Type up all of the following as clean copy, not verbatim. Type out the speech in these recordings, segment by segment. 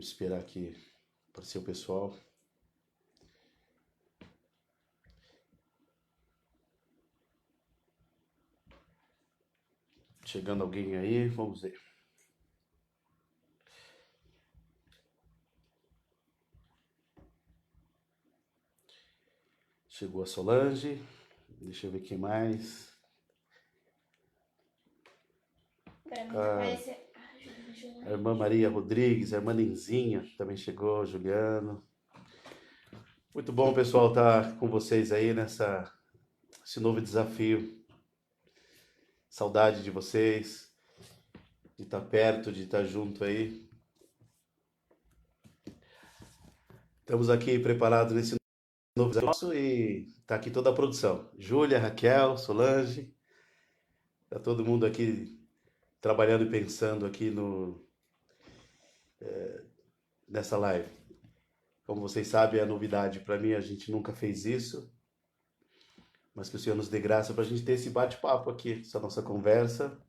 Vou esperar aqui aparecer o pessoal. Chegando alguém aí, vamos ver. Chegou a Solange. Deixa eu ver quem mais. Pra mim tá parecendo. A irmã Maria Rodrigues, a irmã Ninzinha também chegou, Juliano. Muito bom, pessoal, estar com vocês aí esse novo desafio. Saudade de vocês, de estar perto, de estar junto aí. Estamos aqui preparados nesse novo desafio e está aqui toda a produção. Júlia, Raquel, Solange, está todo mundo aqui trabalhando e pensando aqui nessa live. Como vocês sabem, é novidade para mim, a gente nunca fez isso, mas que o Senhor nos dê graça para a gente ter esse bate-papo aqui, essa nossa conversa.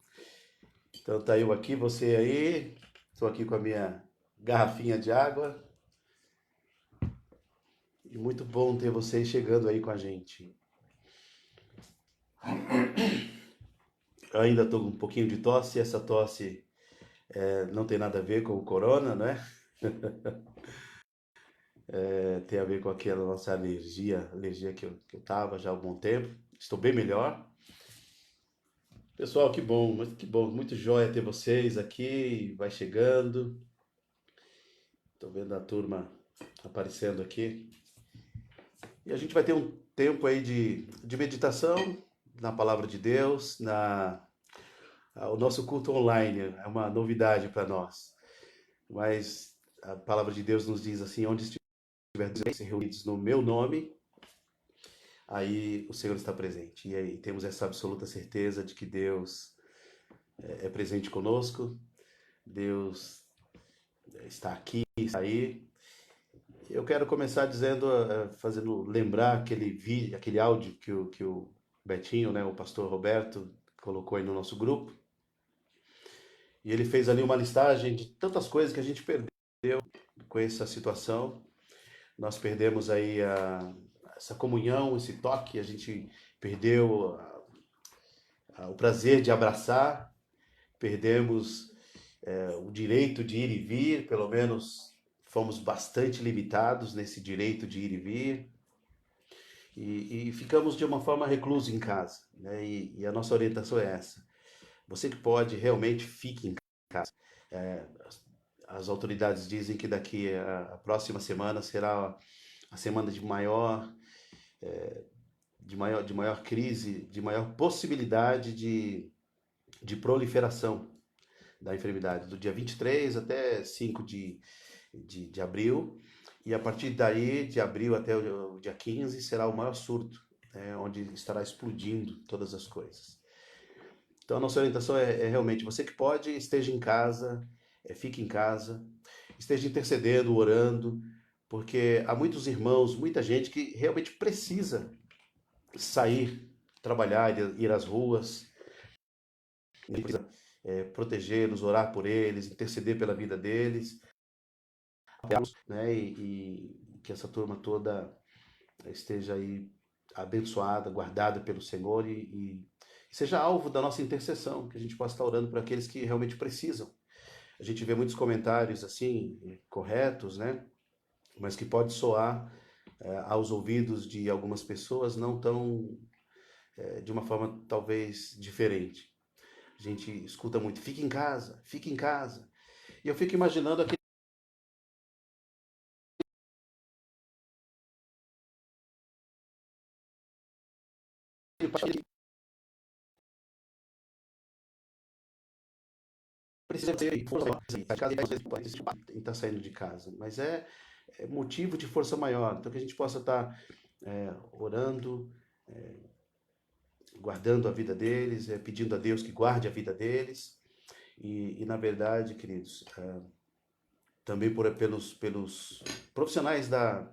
Então tá eu aqui, você aí, estou aqui com a minha garrafinha de água e muito bom ter vocês chegando aí com a gente. Eu ainda estou com um pouquinho de tosse, essa tosse não tem nada a ver com o corona, né? Tem a ver com aquela nossa alergia que eu tava já há algum tempo. Estou bem melhor. Pessoal, que bom, muito jóia ter vocês aqui, vai chegando. Estou vendo a turma aparecendo aqui. E a gente vai ter um tempo aí de meditação na palavra de Deus, o nosso culto online é uma novidade para nós. Mas a palavra de Deus nos diz assim, onde estiverem reunidos no meu nome, aí o Senhor está presente. E aí temos essa absoluta certeza de que Deus é presente conosco, Deus está aqui, está aí. Eu quero começar dizendo, fazendo lembrar aquele vídeo, aquele áudio que o Betinho, né, o pastor Roberto, colocou aí no nosso grupo. E ele fez ali uma listagem de tantas coisas que a gente perdeu com essa situação. Nós perdemos aí essa comunhão, esse toque, a gente perdeu o prazer de abraçar, perdemos o direito de ir e vir, pelo menos fomos bastante limitados nesse direito de ir e vir. E ficamos de uma forma recluso em casa, né? E a nossa orientação é essa. Você que pode, realmente fique em casa. É, as autoridades dizem que daqui a próxima semana será a semana de maior crise, de maior possibilidade de proliferação da enfermidade, do dia 23 até 5 de abril, e a partir daí, de abril até o dia 15, será o maior surto, né, onde estará explodindo todas as coisas. Então a nossa orientação é realmente, você que pode, esteja em casa, fique em casa, esteja intercedendo, orando, porque há muitos irmãos, muita gente que realmente precisa sair, trabalhar, ir às ruas, precisa protegê-los, orar por eles, interceder pela vida deles, né? E que essa turma toda esteja aí abençoada, guardada pelo Senhor e seja alvo da nossa intercessão, que a gente possa estar orando por aqueles que realmente precisam. A gente vê muitos comentários assim, corretos, né? Mas que pode soar aos ouvidos de algumas pessoas não tão, de uma forma talvez diferente. A gente escuta muito, fique em casa, fique em casa. E eu fico imaginando aquele pai que precisa ter força maior, cada vez mais em estar saindo de casa, mas é motivo de força maior. Então que a gente possa estar orando, guardando a vida deles, pedindo a Deus que guarde a vida deles. E na verdade, queridos, também pelos profissionais na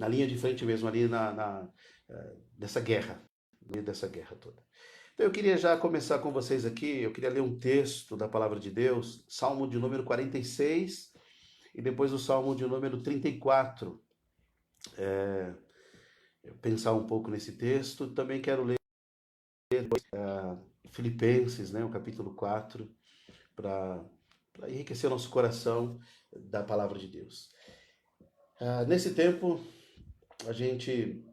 linha de frente mesmo, ali dessa guerra, no meio dessa guerra toda. Então eu queria já começar com vocês aqui, eu queria ler um texto da palavra de Deus, Salmo de número 46 e depois o Salmo de número 34. Pensar um pouco nesse texto. Também quero ler Filipenses, né, o capítulo 4, para enriquecer o nosso coração da palavra de Deus. Nesse tempo, a gente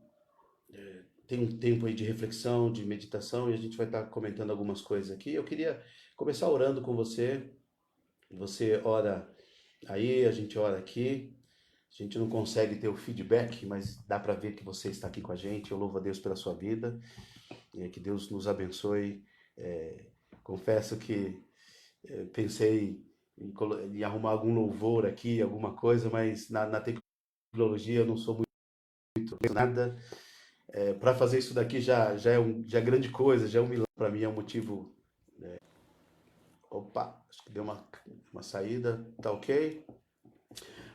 tem um tempo aí de reflexão, de meditação, e a gente vai estar comentando algumas coisas aqui. Eu queria começar orando com você. Você ora aí, a gente ora aqui. A gente não consegue ter o feedback, mas dá para ver que você está aqui com a gente. Eu louvo a Deus pela sua vida. Que Deus nos abençoe. Confesso que pensei em arrumar algum louvor aqui, alguma coisa, mas na tecnologia eu não sou muito nada. Para fazer isso daqui já é grande coisa, já é um milagre para mim, é um motivo. Opa, acho que deu uma saída, tá ok?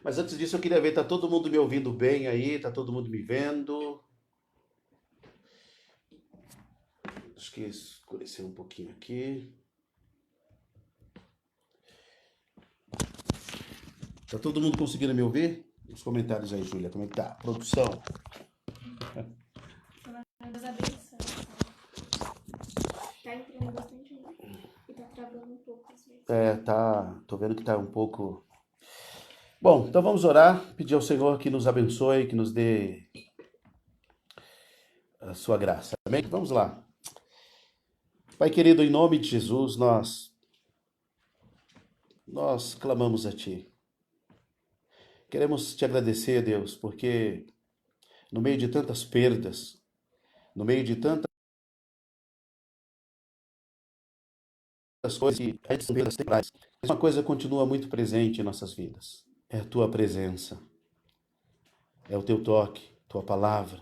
Mas antes disso eu queria ver, tá todo mundo me ouvindo bem aí? Tá todo mundo me vendo? Acho que escureceu um pouquinho aqui. Tá todo mundo conseguindo me ouvir? Os comentários aí, Júlia, como é que tá? Produção. Deus abençoe. Tá entrando bastante gente e tá travando um pouco às vezes. Tô vendo que tá um pouco. Bom, então vamos orar, pedir ao Senhor que nos abençoe, que nos dê a sua graça. Amém? Vamos lá. Pai querido, em nome de Jesus, nós clamamos a Ti. Queremos Te agradecer, Deus, porque no meio de tantas perdas, no meio de tantas coisas que a gente são perdas temporais, uma coisa continua muito presente em nossas vidas. É a Tua presença, é o Teu toque, Tua palavra,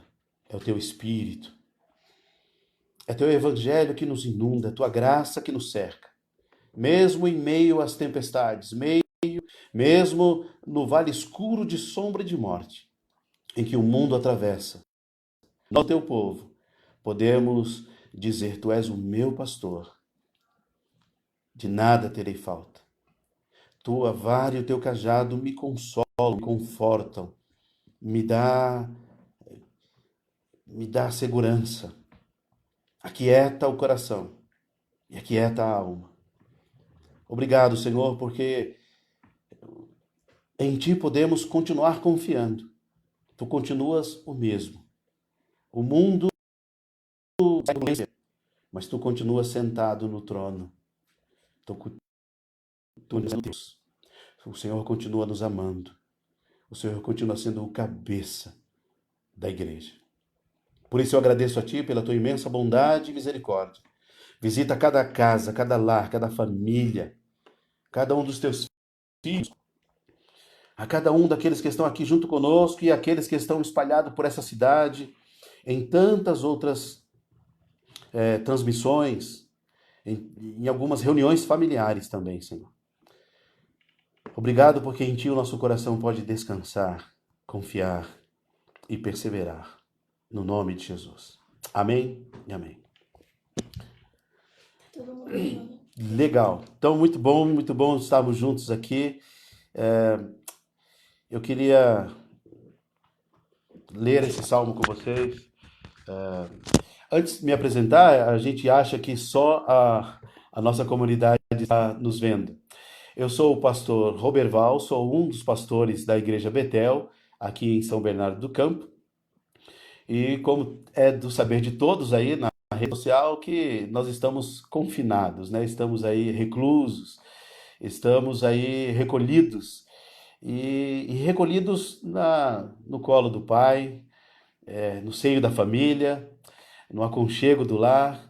é o Teu Espírito, é Teu Evangelho que nos inunda, é Tua graça que nos cerca. Mesmo em meio às tempestades, mesmo no vale escuro de sombra e de morte, em que o mundo atravessa, nós, Teu povo, podemos dizer: Tu és o meu pastor, de nada terei falta. Tua vara e o Teu cajado me consolam, me confortam, me dá segurança, aquieta o coração e aquieta a alma. Obrigado, Senhor, porque em Ti podemos continuar confiando. Tu continuas o mesmo. O mundo vai, mas Tu continuas sentado no trono. Deus. O Senhor continua nos amando. O Senhor continua sendo o cabeça da igreja. Por isso eu agradeço a Ti pela Tua imensa bondade e misericórdia. Visita cada casa, cada lar, cada família, cada um dos Teus filhos, a cada um daqueles que estão aqui junto conosco e aqueles que estão espalhados por essa cidade, em tantas outras transmissões, em algumas reuniões familiares também, Senhor. Obrigado porque em Ti o nosso coração pode descansar, confiar e perseverar. No nome de Jesus. Amém e amém. Todo mundo falando. Legal. Então, muito bom estarmos juntos aqui. Eu queria ler esse salmo com vocês. Antes de me apresentar, a gente acha que só a nossa comunidade está nos vendo. Eu sou o pastor Roberval, sou um dos pastores da Igreja Betel, aqui em São Bernardo do Campo. E como é do saber de todos aí na rede social, que nós estamos confinados, né? Estamos aí reclusos, estamos aí recolhidos. E recolhidos no colo do Pai, no seio da família, no aconchego do lar.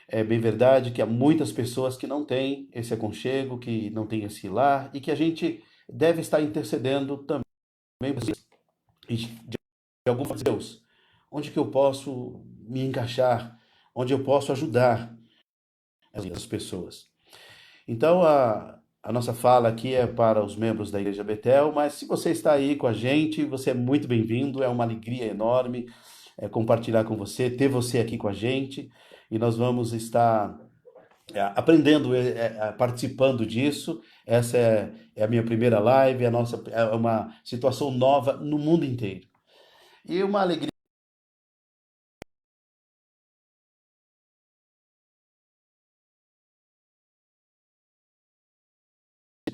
É bem verdade que há muitas pessoas que não têm esse aconchego, que não têm esse lar, e que a gente deve estar intercedendo também de alguma forma. Deus, onde que eu posso me encaixar, onde eu posso ajudar as pessoas. Então, a nossa fala aqui é para os membros da Igreja Betel, mas se você está aí com a gente, você é muito bem-vindo, é uma alegria enorme compartilhar com você, ter você aqui com a gente. e nós vamos estar aprendendo, participando disso. Essa é a minha primeira live, é uma situação nova no mundo inteiro. E uma alegria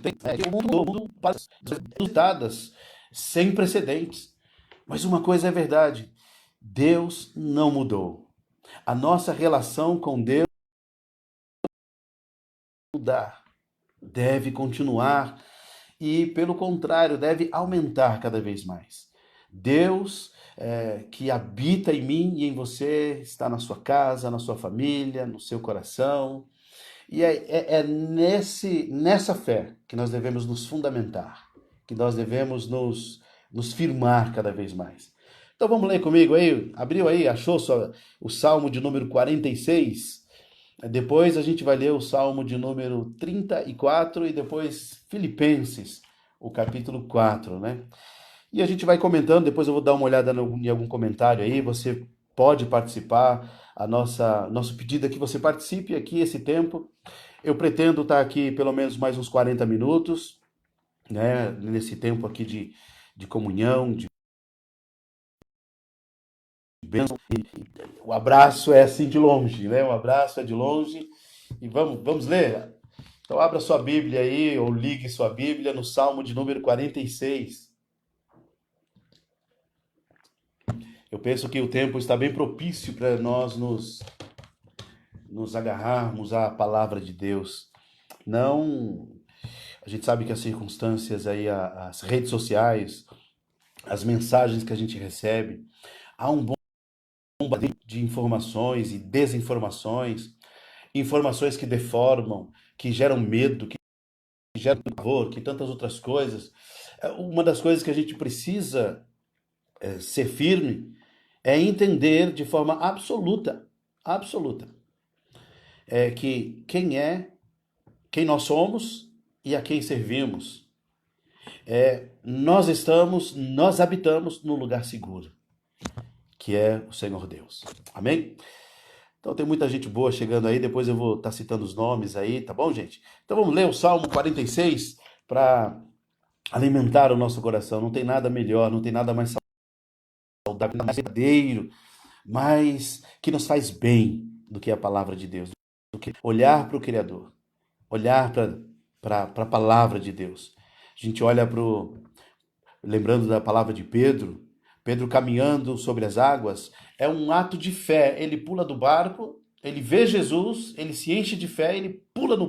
que o mundo passa resultados sem precedentes. Mas uma coisa é verdade, Deus não mudou. A nossa relação com Deus mudar, deve continuar e, pelo contrário, deve aumentar cada vez mais. Deus que habita em mim e em você, está na sua casa, na sua família, no seu coração. E é nessa fé que nós devemos nos fundamentar, que nós devemos nos firmar cada vez mais. Então vamos ler comigo aí, abriu aí, achou o Salmo de número 46? Depois a gente vai ler o Salmo de número 34 e depois Filipenses, o capítulo 4, né? E a gente vai comentando, depois eu vou dar uma olhada em algum comentário aí, você pode participar, nosso pedido é que você participe aqui esse tempo. Eu pretendo estar aqui pelo menos mais uns 40 minutos, né, nesse tempo aqui de comunhão, de bênção. O abraço é assim de longe, né? O abraço é de longe. E vamos ler? Então abra sua Bíblia aí, ou ligue sua Bíblia no Salmo de número 46. Eu penso que o tempo está bem propício para nós nos agarrarmos à palavra de Deus. Não, a gente sabe que as circunstâncias aí, as redes sociais, as mensagens que a gente recebe, há um bombardeio de informações e desinformações, informações que deformam, que geram medo, que geram terror, que tantas outras coisas. Uma das coisas que a gente precisa ser firme é entender de forma absoluta, absoluta, que quem nós somos e a quem servimos. Nós habitamos num lugar seguro, que é o Senhor Deus. Amém? Então tem muita gente boa chegando aí, depois eu vou estar citando os nomes aí, tá bom, gente? Então vamos ler o Salmo 46 para alimentar o nosso coração. Não tem nada melhor, não tem nada mais saudável, mais verdadeiro, mais que nos faz bem do que a palavra de Deus, do que olhar para o Criador, olhar para a palavra de Deus. A gente olha lembrando da palavra de Pedro, Pedro caminhando sobre as águas, é um ato de fé. Ele pula do barco, ele vê Jesus, ele se enche de fé, ele pula do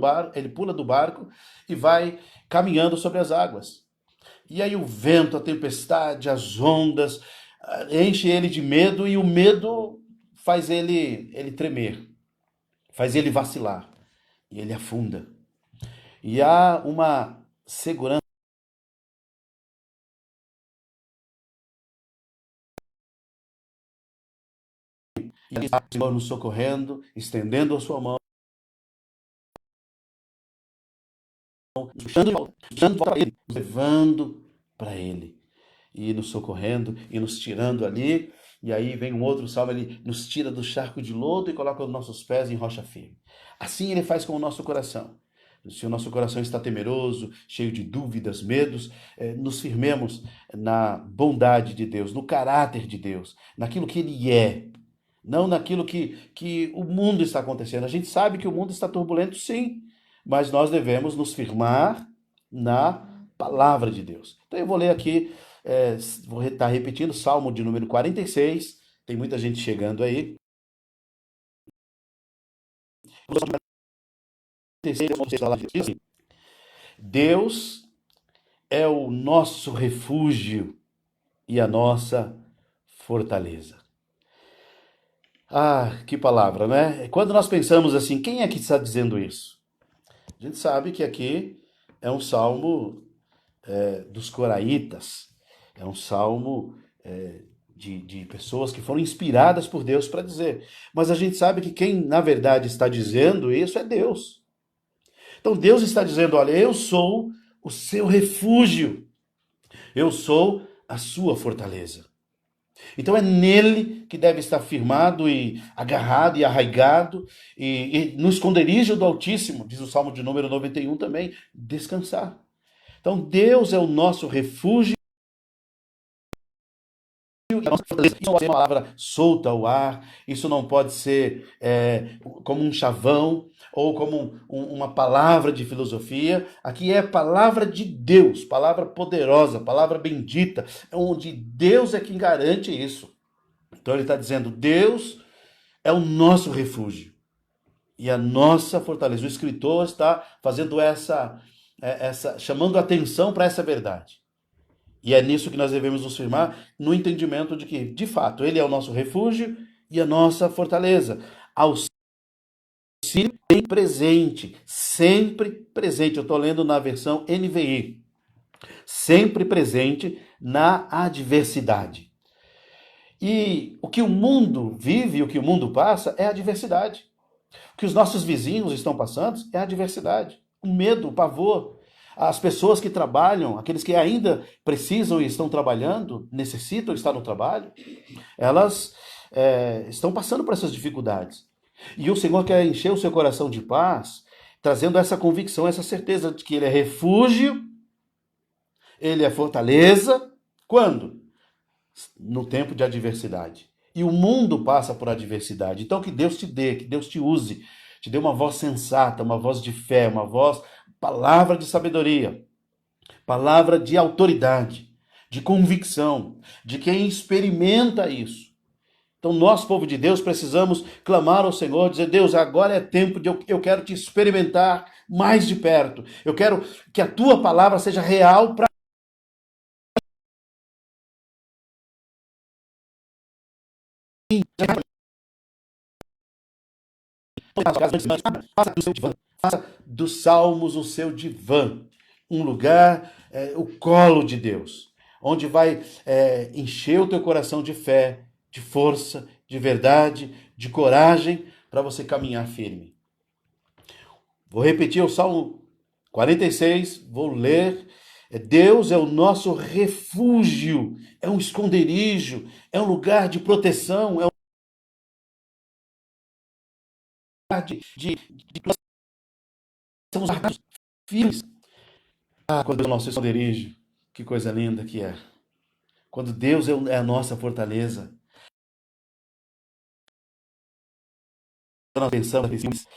barco e vai caminhando sobre as águas. E aí o vento, a tempestade, as ondas, enche ele de medo e o medo faz ele tremer, faz ele vacilar e ele afunda. E há uma segurança e o Senhor nos socorrendo, estendendo a sua mão, puxando para ele, levando para ele, e nos socorrendo e nos tirando ali. E aí vem um outro salmo, ele nos tira do charco de lodo e coloca os nossos pés em rocha firme. Assim ele faz com o nosso coração. Se o nosso coração está temeroso, cheio de dúvidas, medos, nos firmemos na bondade de Deus, no caráter de Deus, naquilo que Ele é, não naquilo que o mundo está acontecendo. A gente sabe que o mundo está turbulento, sim, mas nós devemos nos firmar na palavra de Deus. Então eu vou ler aqui, vou estar repetindo, Salmo de número 46, tem muita gente chegando aí. Deus é o nosso refúgio e a nossa fortaleza. Ah, que palavra, né? Quando nós pensamos assim, quem é que está dizendo isso? A gente sabe que aqui é um salmo dos coraitas, é um salmo de pessoas que foram inspiradas por Deus para dizer. Mas a gente sabe que quem, na verdade, está dizendo isso é Deus. Então Deus está dizendo: olha, eu sou o seu refúgio, eu sou a sua fortaleza. Então é nele que deve estar firmado e agarrado e arraigado, e no esconderijo do Altíssimo, diz o Salmo de número 91 também, descansar. Então Deus é o nosso refúgio. Isso não pode ser uma palavra solta ao ar, isso não pode ser como um chavão ou como uma palavra de filosofia. Aqui é palavra de Deus, palavra poderosa, palavra bendita, onde Deus é quem garante isso. Então ele está dizendo: Deus é o nosso refúgio e a nossa fortaleza. O escritor está fazendo chamando atenção para essa verdade. E é nisso que nós devemos nos firmar, no entendimento de que, de fato, ele é o nosso refúgio e a nossa fortaleza. Auxílio presente, sempre presente. Eu estou lendo na versão NVI. Sempre presente na adversidade. E o que o mundo vive, o que o mundo passa, é a adversidade. O que os nossos vizinhos estão passando é a adversidade. O medo, o pavor. As pessoas que trabalham, aqueles que ainda precisam e estão trabalhando, necessitam estar no trabalho, elas estão passando por essas dificuldades. E o Senhor quer encher o seu coração de paz, trazendo essa convicção, essa certeza de que Ele é refúgio, Ele é fortaleza. Quando? No tempo de adversidade. E o mundo passa por adversidade. Então que Deus te dê, que Deus te use, te dê uma voz sensata, uma voz de fé, uma voz, palavra de sabedoria, palavra de autoridade, de convicção, de quem experimenta isso. Então nós, povo de Deus, precisamos clamar ao Senhor, dizer: Deus, agora é tempo de eu quero te experimentar mais de perto. Eu quero que a tua palavra seja real para mim. Faça do seu divã, faça dos salmos o seu divã, um lugar, o colo de Deus, onde vai encher o teu coração de fé, de força, de verdade, de coragem, para você caminhar firme. Vou repetir o Salmo 46, vou ler. Deus é o nosso refúgio, é um esconderijo, é um lugar de proteção, é um lugar de nós somos guardados firmes. Ah, quando Deus é o nosso esconderijo, que coisa linda que é. Quando Deus é a nossa fortaleza. Nós pensamos em filmes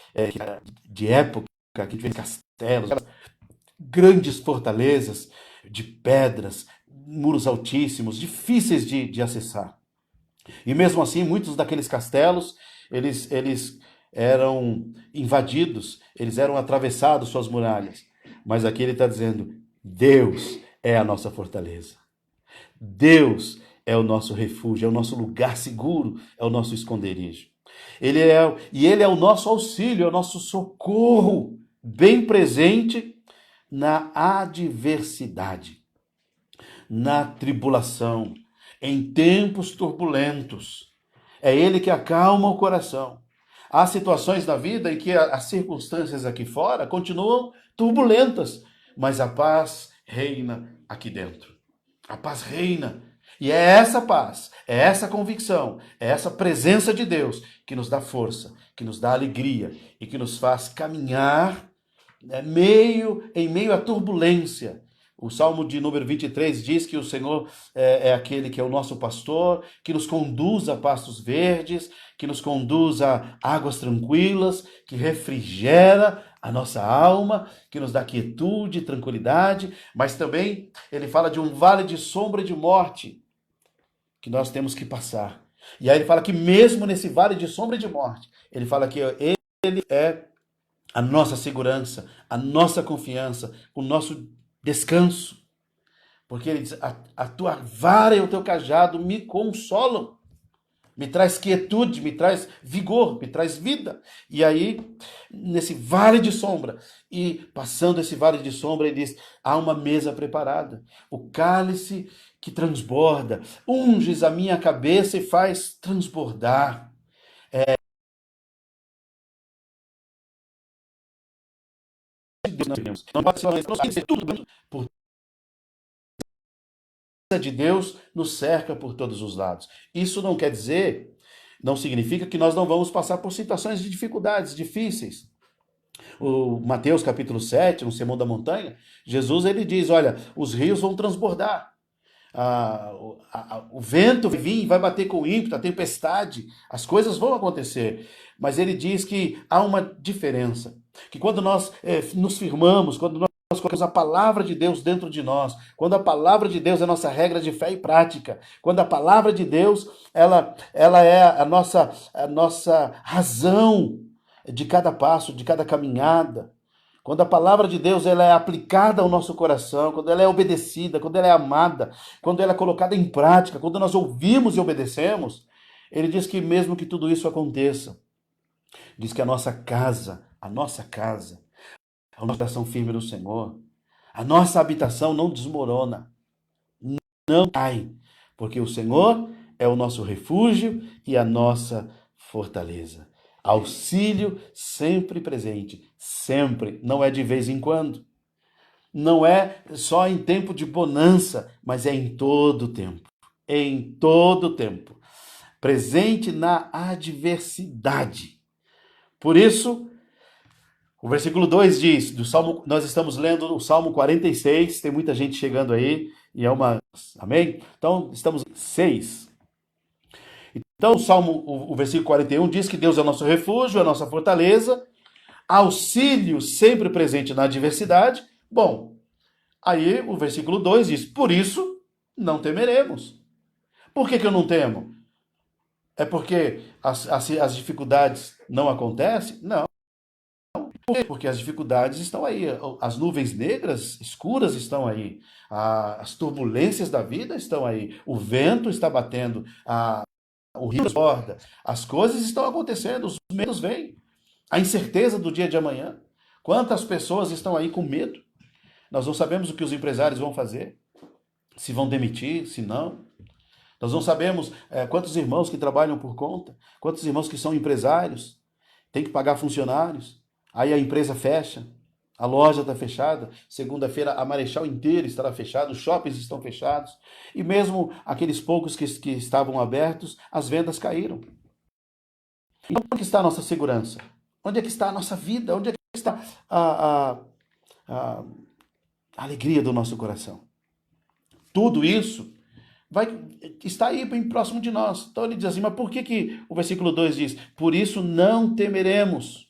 de época, que a gente vê castelos, grandes fortalezas de pedras, muros altíssimos, difíceis de acessar. E mesmo assim, muitos daqueles castelos, eles eram invadidos, eles eram atravessados, suas muralhas. Mas aqui ele está dizendo: Deus é a nossa fortaleza. Deus é o nosso refúgio, é o nosso lugar seguro, é o nosso esconderijo. Ele é o nosso auxílio, é o nosso socorro, bem presente na adversidade, na tribulação, em tempos turbulentos. É Ele que acalma o coração. Há situações na vida em que as circunstâncias aqui fora continuam turbulentas, mas a paz reina aqui dentro. A paz reina. E é essa paz, é essa convicção, é essa presença de Deus que nos dá força, que nos dá alegria e que nos faz caminhar em meio à turbulência. O Salmo de número 23 diz que o Senhor é aquele que é o nosso pastor, que nos conduz a pastos verdes, que nos conduz a águas tranquilas, que refrigera a nossa alma, que nos dá quietude, tranquilidade, mas também ele fala de um vale de sombra e de morte que nós temos que passar. E aí ele fala que mesmo nesse vale de sombra e de morte, ele fala que ele é a nossa segurança, a nossa confiança, o nosso descanso. Porque ele diz: a tua vara e o teu cajado me consolam, me traz quietude, me traz vigor, me traz vida. E aí, nesse vale de sombra, e passando esse vale de sombra, ele diz: há uma mesa preparada, o cálice que transborda, unges a minha cabeça e faz transbordar. Deus não pode ser tudo por de Deus nos cerca por todos os lados. Isso não quer dizer, não significa que nós não vamos passar por situações de dificuldades difíceis. O Mateus capítulo 7, no Sermão da Montanha, Jesus ele diz, olha, os rios vão transbordar. O vento vai vir, vai bater com ímpeto, a tempestade, as coisas vão acontecer. Mas ele diz que há uma diferença, que quando nós nos firmamos, quando nós colocamos a palavra de Deus dentro de nós, quando a palavra de Deus é a nossa regra de fé e prática, quando a palavra de Deus ela é a nossa razão de cada passo, de cada caminhada, quando a palavra de Deus ela é aplicada ao nosso coração, quando ela é obedecida, quando ela é amada, quando ela é colocada em prática, quando nós ouvimos e obedecemos, ele diz que mesmo que tudo isso aconteça, diz que a nossa casa, a nossa habitação firme no Senhor, a nossa habitação não desmorona, não cai, porque o Senhor é o nosso refúgio e a nossa fortaleza. Auxílio sempre presente, sempre, não é de vez em quando. Não é só em tempo de bonança, mas é em todo tempo. Em todo tempo. Presente na adversidade. Por isso, o versículo 2 diz, do Salmo, nós estamos lendo o Salmo 46, tem muita gente chegando aí, e é uma... Amém? Então, estamos em 6. Então, o versículo 41 diz que Deus é o nosso refúgio, a nossa fortaleza, auxílio sempre presente na adversidade. Bom, aí o versículo 2 diz, por isso não temeremos. Por que eu não temo? É porque as dificuldades não acontecem? Não. Por quê? Porque as dificuldades estão aí, as nuvens negras, escuras estão aí, as turbulências da vida estão aí, o vento está batendo, o rio transborda, as coisas estão acontecendo, os medos vêm, a incerteza do dia de amanhã. Quantas pessoas estão aí com medo? Nós não sabemos o que os empresários vão fazer, se vão demitir, se não. Nós não sabemos quantos irmãos que trabalham por conta, quantos irmãos que são empresários, têm que pagar funcionários, aí a empresa fecha, a loja está fechada, segunda-feira a Marechal inteira estará fechada, os shoppings estão fechados, e mesmo aqueles poucos que estavam abertos, as vendas caíram. Então, onde está a nossa segurança? Onde é que está a nossa vida? Onde é que está a alegria do nosso coração? Tudo isso está aí bem próximo de nós. Então ele diz assim, mas por que o versículo 2 diz, por isso não temeremos?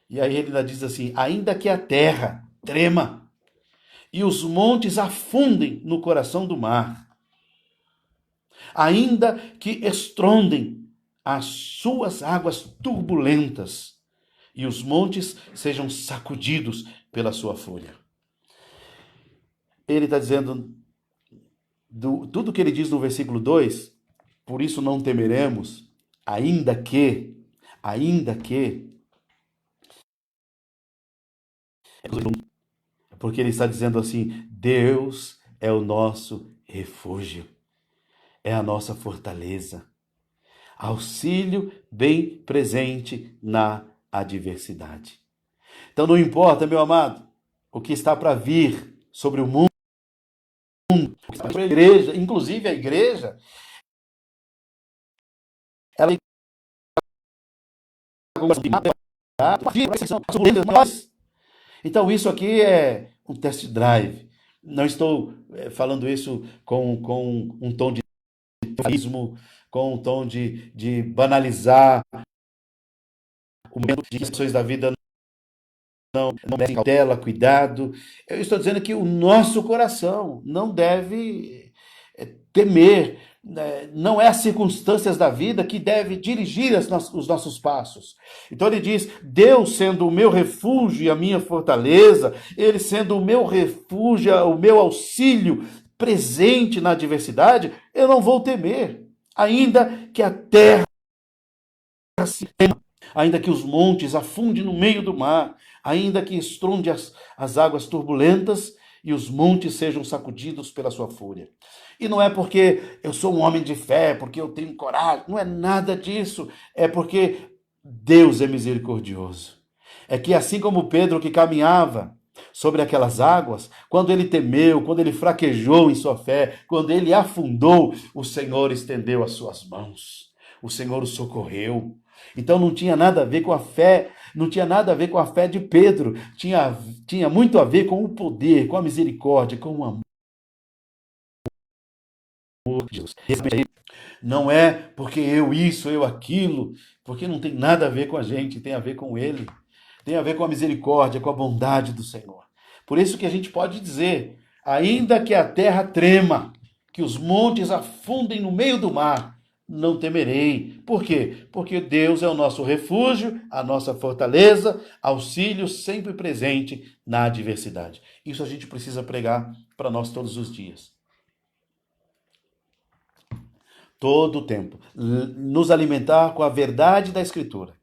E aí ele ainda diz assim, ainda que a terra trema e os montes afundem no coração do mar, ainda que estrondem as suas águas turbulentas e os montes sejam sacudidos pela sua fúria. Ele está dizendo, tudo que ele diz no versículo 2, por isso não temeremos, ainda que, porque ele está dizendo assim, Deus é o nosso refúgio, é a nossa fortaleza, auxílio bem presente na adversidade. Então não importa, meu amado, o que está para vir sobre o mundo, sobre a igreja, inclusive a igreja, ela então isso aqui é um test drive. Não estou falando isso com um tom de teísmo, com um tom de banalizar o momento de questões da vida. Não deve cautela, cuidado. Eu estou dizendo que o nosso coração não deve temer, não é as circunstâncias da vida que deve dirigir os nossos passos. Então ele diz, Deus sendo o meu refúgio e a minha fortaleza, ele sendo o meu refúgio, o meu auxílio presente na adversidade, eu não vou temer, ainda que a terra se trema, ainda que os montes afundem no meio do mar, ainda que estronde as águas turbulentas e os montes sejam sacudidos pela sua fúria. E não é porque eu sou um homem de fé, porque eu tenho coragem, não é nada disso. É porque Deus é misericordioso. É que assim como Pedro que caminhava sobre aquelas águas, quando ele temeu, quando ele fraquejou em sua fé, quando ele afundou, o Senhor estendeu as suas mãos. O Senhor o socorreu. Então não tinha nada a ver com a fé, não tinha nada a ver com a fé de Pedro, tinha muito a ver com o poder, com a misericórdia, com o amor de Deus. Não é porque eu isso, eu aquilo, porque não tem nada a ver com a gente, tem a ver com ele. Tem a ver com a misericórdia, com a bondade do Senhor. Por isso que a gente pode dizer, ainda que a terra trema, que os montes afundem no meio do mar, não temerei. Por quê? Porque Deus é o nosso refúgio, a nossa fortaleza, auxílio sempre presente na adversidade. Isso a gente precisa pregar para nós todos os dias. Todo o tempo. Nos alimentar com a verdade da Escritura,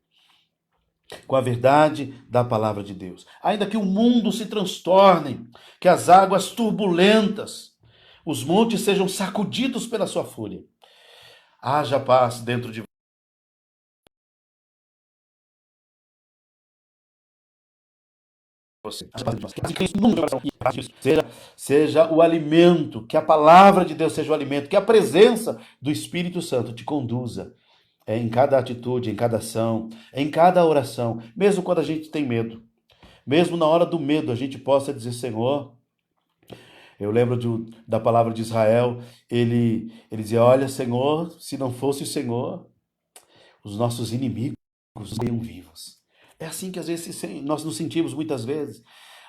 com a verdade da palavra de Deus. Ainda que o mundo se transtorne, que as águas turbulentas, os montes sejam sacudidos pela sua fúria. Haja paz dentro de você. Seja o alimento, que a palavra de Deus seja o alimento, que a presença do Espírito Santo te conduza em cada atitude, em cada ação, em cada oração, mesmo quando a gente tem medo. Mesmo na hora do medo, a gente possa dizer, Senhor, eu lembro da palavra de Israel, ele dizia, olha, Senhor, se não fosse o Senhor, os nossos inimigos seriam vivos. É assim que às vezes nós nos sentimos muitas vezes.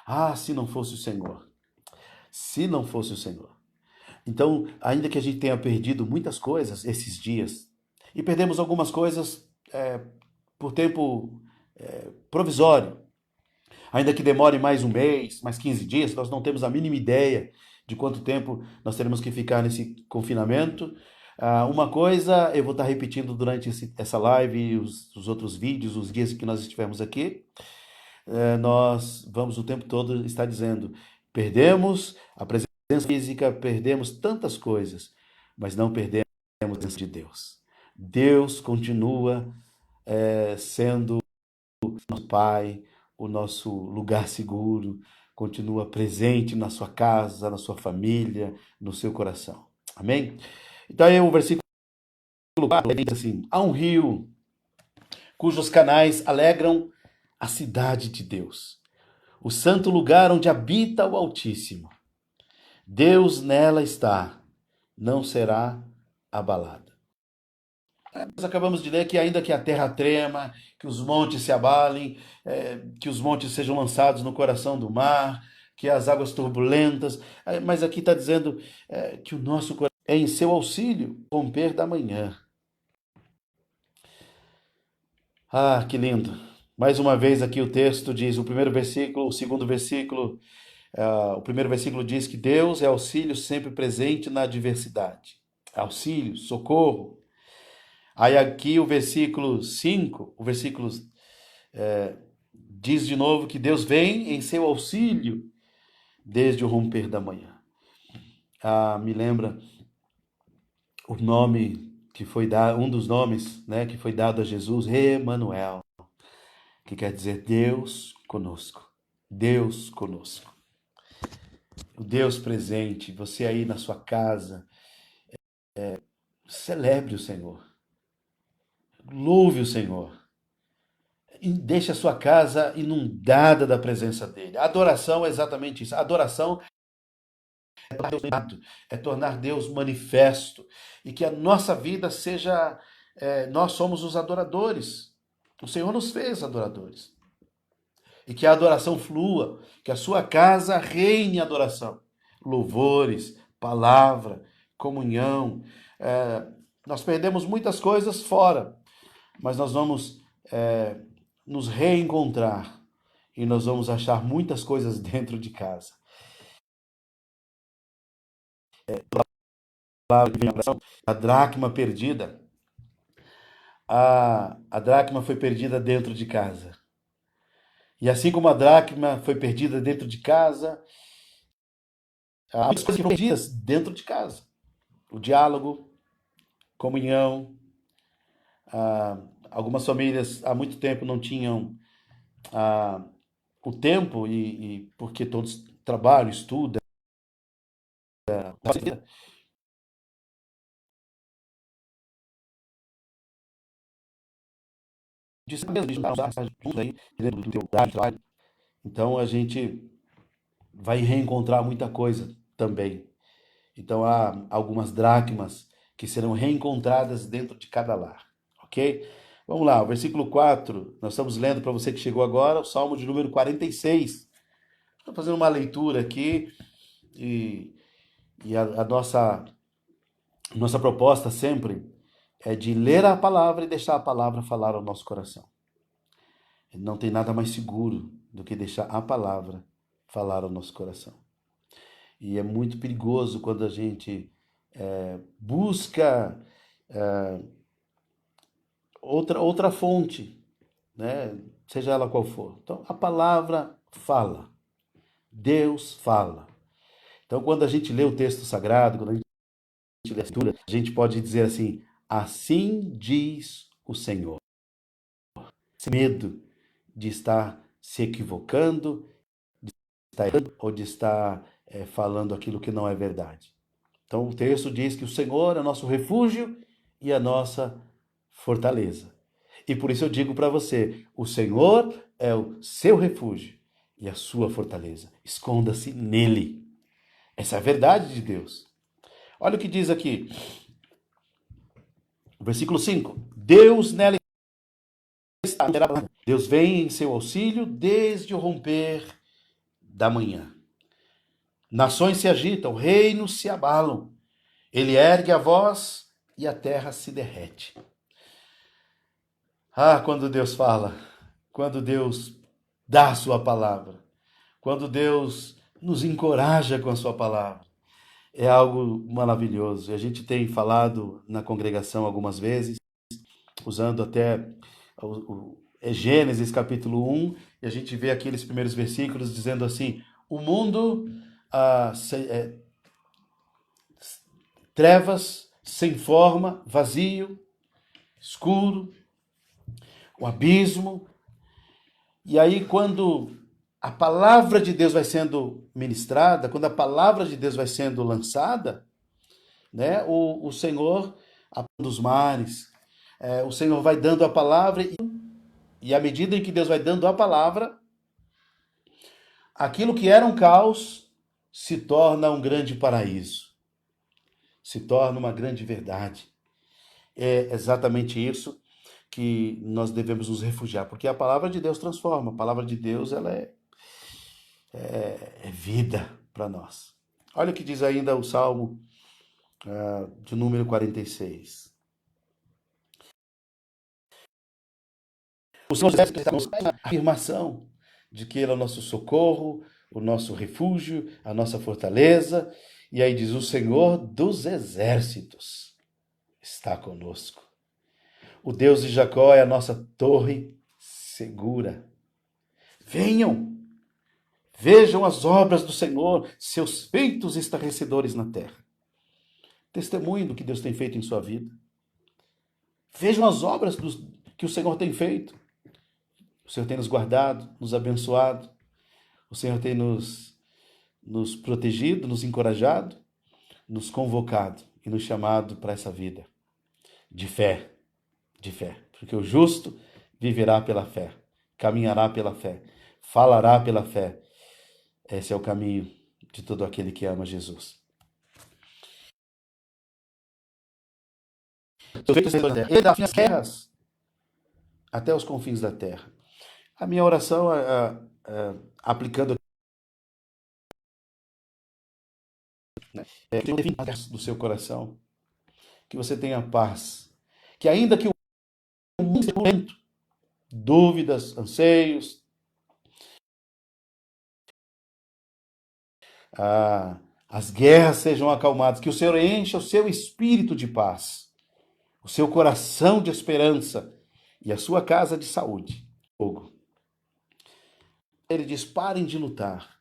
Ah, se não fosse o Senhor. Se não fosse o Senhor. Então, ainda que a gente tenha perdido muitas coisas esses dias, e perdemos algumas coisas por tempo provisório, ainda que demore mais um mês, mais 15 dias, nós não temos a mínima ideia de quanto tempo nós teremos que ficar nesse confinamento. Uma coisa eu vou estar repetindo durante essa live, os outros vídeos, os dias que nós estivermos aqui, nós vamos o tempo todo estar dizendo, perdemos a presença física, perdemos tantas coisas, mas não perdemos a presença de Deus. Deus continua sendo nosso Pai, o nosso lugar seguro, continua presente na sua casa, na sua família, no seu coração. Amém? Então aí o versículo 4 diz assim: há um rio cujos canais alegram a cidade de Deus, o santo lugar onde habita o Altíssimo. Deus nela está, não será abalada. Nós acabamos de ler que ainda que a terra trema, que os montes se abalem, que os montes sejam lançados no coração do mar, que as águas turbulentas, mas aqui está dizendo que o nosso coração é em seu auxílio, romper da manhã. Ah, que lindo! Mais uma vez aqui o texto diz, o primeiro versículo, o segundo versículo, o primeiro versículo diz que Deus é auxílio sempre presente na adversidade. Auxílio, socorro. Aí aqui o versículo 5, o versículo diz de novo que Deus vem em seu auxílio desde o romper da manhã. Me lembra o nome que foi dado, um dos nomes, né, que foi dado a Jesus, Emanuel, que quer dizer Deus conosco. Deus conosco. O Deus presente, você aí na sua casa, celebre o Senhor. Louve o Senhor. E deixe a sua casa inundada da presença dele. A adoração é exatamente isso. A adoração é tornar Deus manifesto e que a nossa vida seja, nós somos os adoradores. O Senhor nos fez adoradores. E que a adoração flua, que a sua casa reine adoração. Louvores, palavra, comunhão. Nós perdemos muitas coisas fora, mas nós vamos nos reencontrar e nós vamos achar muitas coisas dentro de casa. A dracma perdida, a dracma foi perdida dentro de casa. E assim como a dracma foi perdida dentro de casa, há muitas coisas que foram perdidas dentro de casa. O diálogo, comunhão. Algumas famílias há muito tempo não tinham o tempo e porque todos trabalham, estudam, de saber juntos aí, dentro do teu trabalho. Então a gente vai reencontrar muita coisa também. Então há algumas dracmas que serão reencontradas dentro de cada lar, ok? Vamos lá, o versículo 4, nós estamos lendo para você que chegou agora, o Salmo de número 46. Estou fazendo uma leitura aqui e, a nossa proposta sempre é de ler a palavra e deixar a palavra falar ao nosso coração. Não tem nada mais seguro do que deixar a palavra falar ao nosso coração. E é muito perigoso quando a gente busca outra fonte, né? Seja ela qual for. Então, a palavra fala. Deus fala. Então, quando a gente lê o texto sagrado, quando a gente lê a escritura, a gente pode dizer assim: assim diz o Senhor. Sem medo de estar se equivocando, de estar errando, ou de estar falando aquilo que não é verdade. Então, o texto diz que o Senhor é nosso refúgio e a nossa fortaleza. E por isso eu digo para você: o Senhor é o seu refúgio e a sua fortaleza. Esconda-se nele. Essa é a verdade de Deus. Olha o que diz aqui, versículo 5. Deus nela está. Deus vem em seu auxílio desde o romper da manhã. Nações se agitam, reinos se abalam. Ele ergue a voz e a terra se derrete. Ah, quando Deus fala, quando Deus dá a sua palavra, quando Deus nos encoraja com a sua palavra, é algo maravilhoso. A gente tem falado na congregação algumas vezes, usando até Gênesis capítulo 1, e a gente vê aqueles primeiros versículos dizendo assim: o mundo, trevas, sem forma, vazio, escuro, o abismo. E aí, quando a palavra de Deus vai sendo ministrada, quando a palavra de Deus vai sendo lançada, né, o Senhor, a dos mares, o Senhor vai dando a palavra, e à medida em que Deus vai dando a palavra, aquilo que era um caos se torna um grande paraíso, se torna uma grande verdade. É exatamente isso que nós devemos nos refugiar, porque a palavra de Deus transforma, a palavra de Deus ela é vida para nós. Olha o que diz ainda o Salmo de número 46. O Senhor está a afirmação de que Ele é o nosso socorro, o nosso refúgio, a nossa fortaleza. E aí diz: o Senhor dos exércitos está conosco. O Deus de Jacó é a nossa torre segura. Venham, vejam as obras do Senhor, seus feitos estarrecedores na terra. Testemunhe do que Deus tem feito em sua vida. Vejam as obras que o Senhor tem feito. O Senhor tem nos guardado, nos abençoado. O Senhor tem nos protegido, nos encorajado, nos convocado e nos chamado para essa vida de fé, de fé. Porque o justo viverá pela fé, caminhará pela fé, falará pela fé. Esse é o caminho de todo aquele que ama Jesus. Ele dá fim às guerras até os confins da terra. A minha oração aplicando do seu coração, que você tenha paz, que ainda que o mundo esteja lento, dúvidas, anseios, as guerras sejam acalmadas, que o Senhor encha o seu espírito de paz, o seu coração de esperança e a sua casa de saúde. Ele diz: parem de lutar.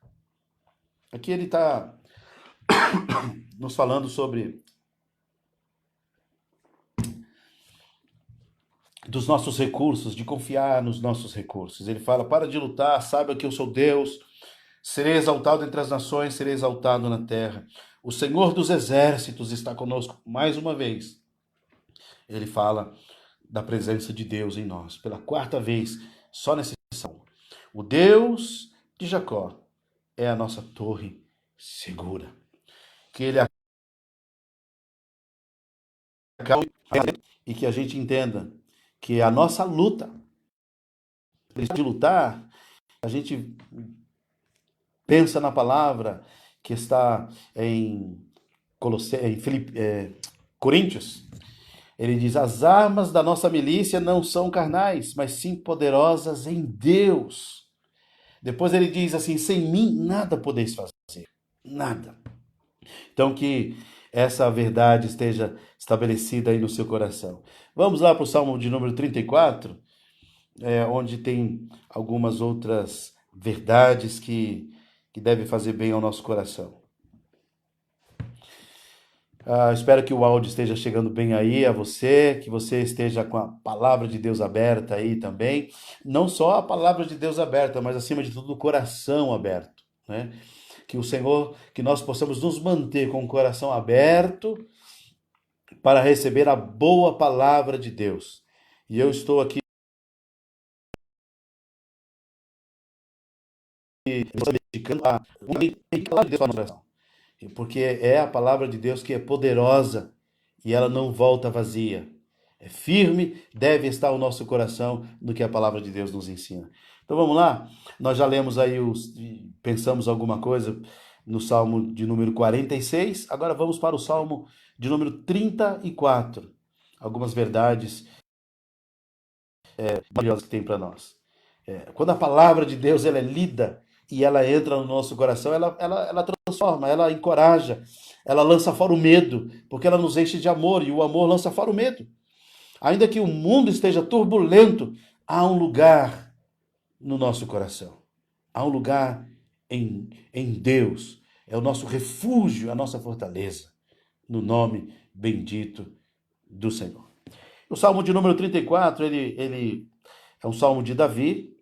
Aqui ele está nos falando sobre dos nossos recursos, de confiar nos nossos recursos. Ele fala: para de lutar, saiba que eu sou Deus, serei exaltado entre as nações, serei exaltado na terra. O Senhor dos exércitos está conosco mais uma vez. Ele fala da presença de Deus em nós, pela quarta vez, só nesse salmo. O Deus de Jacó é a nossa torre segura. Que ele acalme e que a gente entenda que a nossa luta, de lutar, a gente pensa na palavra que está em, Coríntios. Ele diz: as armas da nossa milícia não são carnais, mas sim poderosas em Deus. Depois ele diz assim: sem mim nada podeis fazer, nada. Então que essa verdade esteja estabelecida aí no seu coração. Vamos lá para o Salmo de número 34, onde tem algumas outras verdades que devem fazer bem ao nosso coração. Espero que o áudio esteja chegando bem aí a você, que você esteja com a palavra de Deus aberta aí também. Não só a palavra de Deus aberta, mas acima de tudo o coração aberto, né? Que o Senhor, que nós possamos nos manter com o coração aberto para receber a boa palavra de Deus. E eu estou aqui dedicando a palavra de Deus para nosso coração, porque é a palavra de Deus que é poderosa e ela não volta vazia. É firme, deve estar o nosso coração no que a palavra de Deus nos ensina. Então vamos lá? Nós já lemos aí, pensamos alguma coisa no Salmo de número 46, agora vamos para o Salmo de número 34. Algumas verdades valiosas que tem para nós. Quando a palavra de Deus ela é lida e ela entra no nosso coração, ela transforma, ela encoraja, ela lança fora o medo, porque ela nos enche de amor e o amor lança fora o medo. Ainda que o mundo esteja turbulento, há um lugar no nosso coração. Há um lugar em Deus. É o nosso refúgio, a nossa fortaleza, no nome bendito do Senhor. O Salmo de número 34, ele é um salmo de Davi.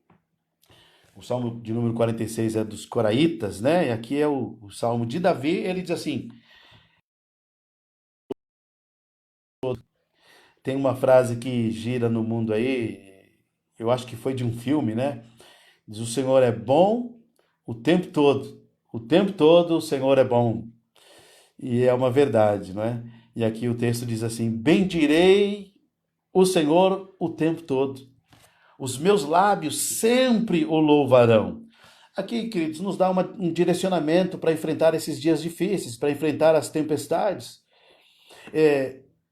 O Salmo de número 46 é dos Coraitas, né? E aqui é o Salmo de Davi. Ele diz assim: tem uma frase que gira no mundo aí, eu acho que foi de um filme, né? Diz: o Senhor é bom o tempo todo. O tempo todo o Senhor é bom. E é uma verdade, não é? E aqui o texto diz assim: bendirei o Senhor o tempo todo. Os meus lábios sempre o louvarão. Aqui, queridos, nos dá um direcionamento para enfrentar esses dias difíceis, para enfrentar as tempestades.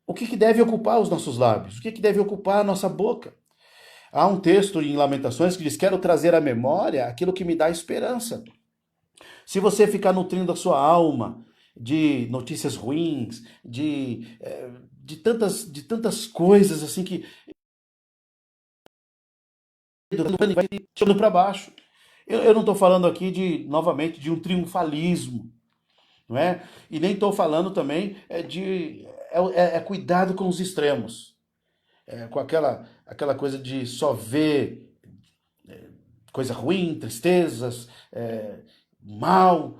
O que deve ocupar os nossos lábios? O que deve ocupar a nossa boca? Há um texto em Lamentações que diz: quero trazer à memória aquilo que me dá esperança. Se você ficar nutrindo a sua alma de notícias ruins, de tantas coisas assim que vai tirando para baixo. Eu não estou falando aqui novamente, de um triunfalismo, não é? E nem estou falando também cuidado com os extremos, com aquela coisa de só ver coisa ruim, tristezas, mal,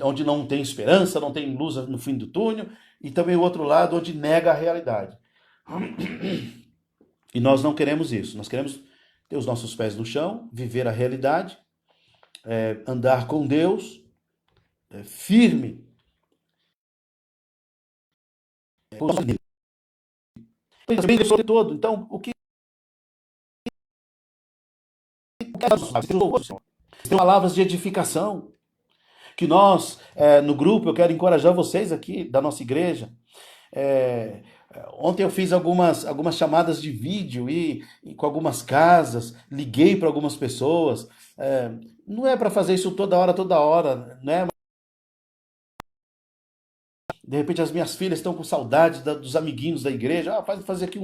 onde não tem esperança, não tem luz no fim do túnel, e também o outro lado onde nega a realidade. E nós não queremos isso, nós queremos ter os nossos pés no chão, viver a realidade, andar com Deus, firme. Todo. Então, o que palavras de edificação, que nós, no grupo, eu quero encorajar vocês aqui da nossa igreja. Ontem eu fiz algumas chamadas de vídeo e com algumas casas, liguei para algumas pessoas. Não é para fazer isso toda hora, né? De repente as minhas filhas estão com saudade dos amiguinhos da igreja. Fazer aqui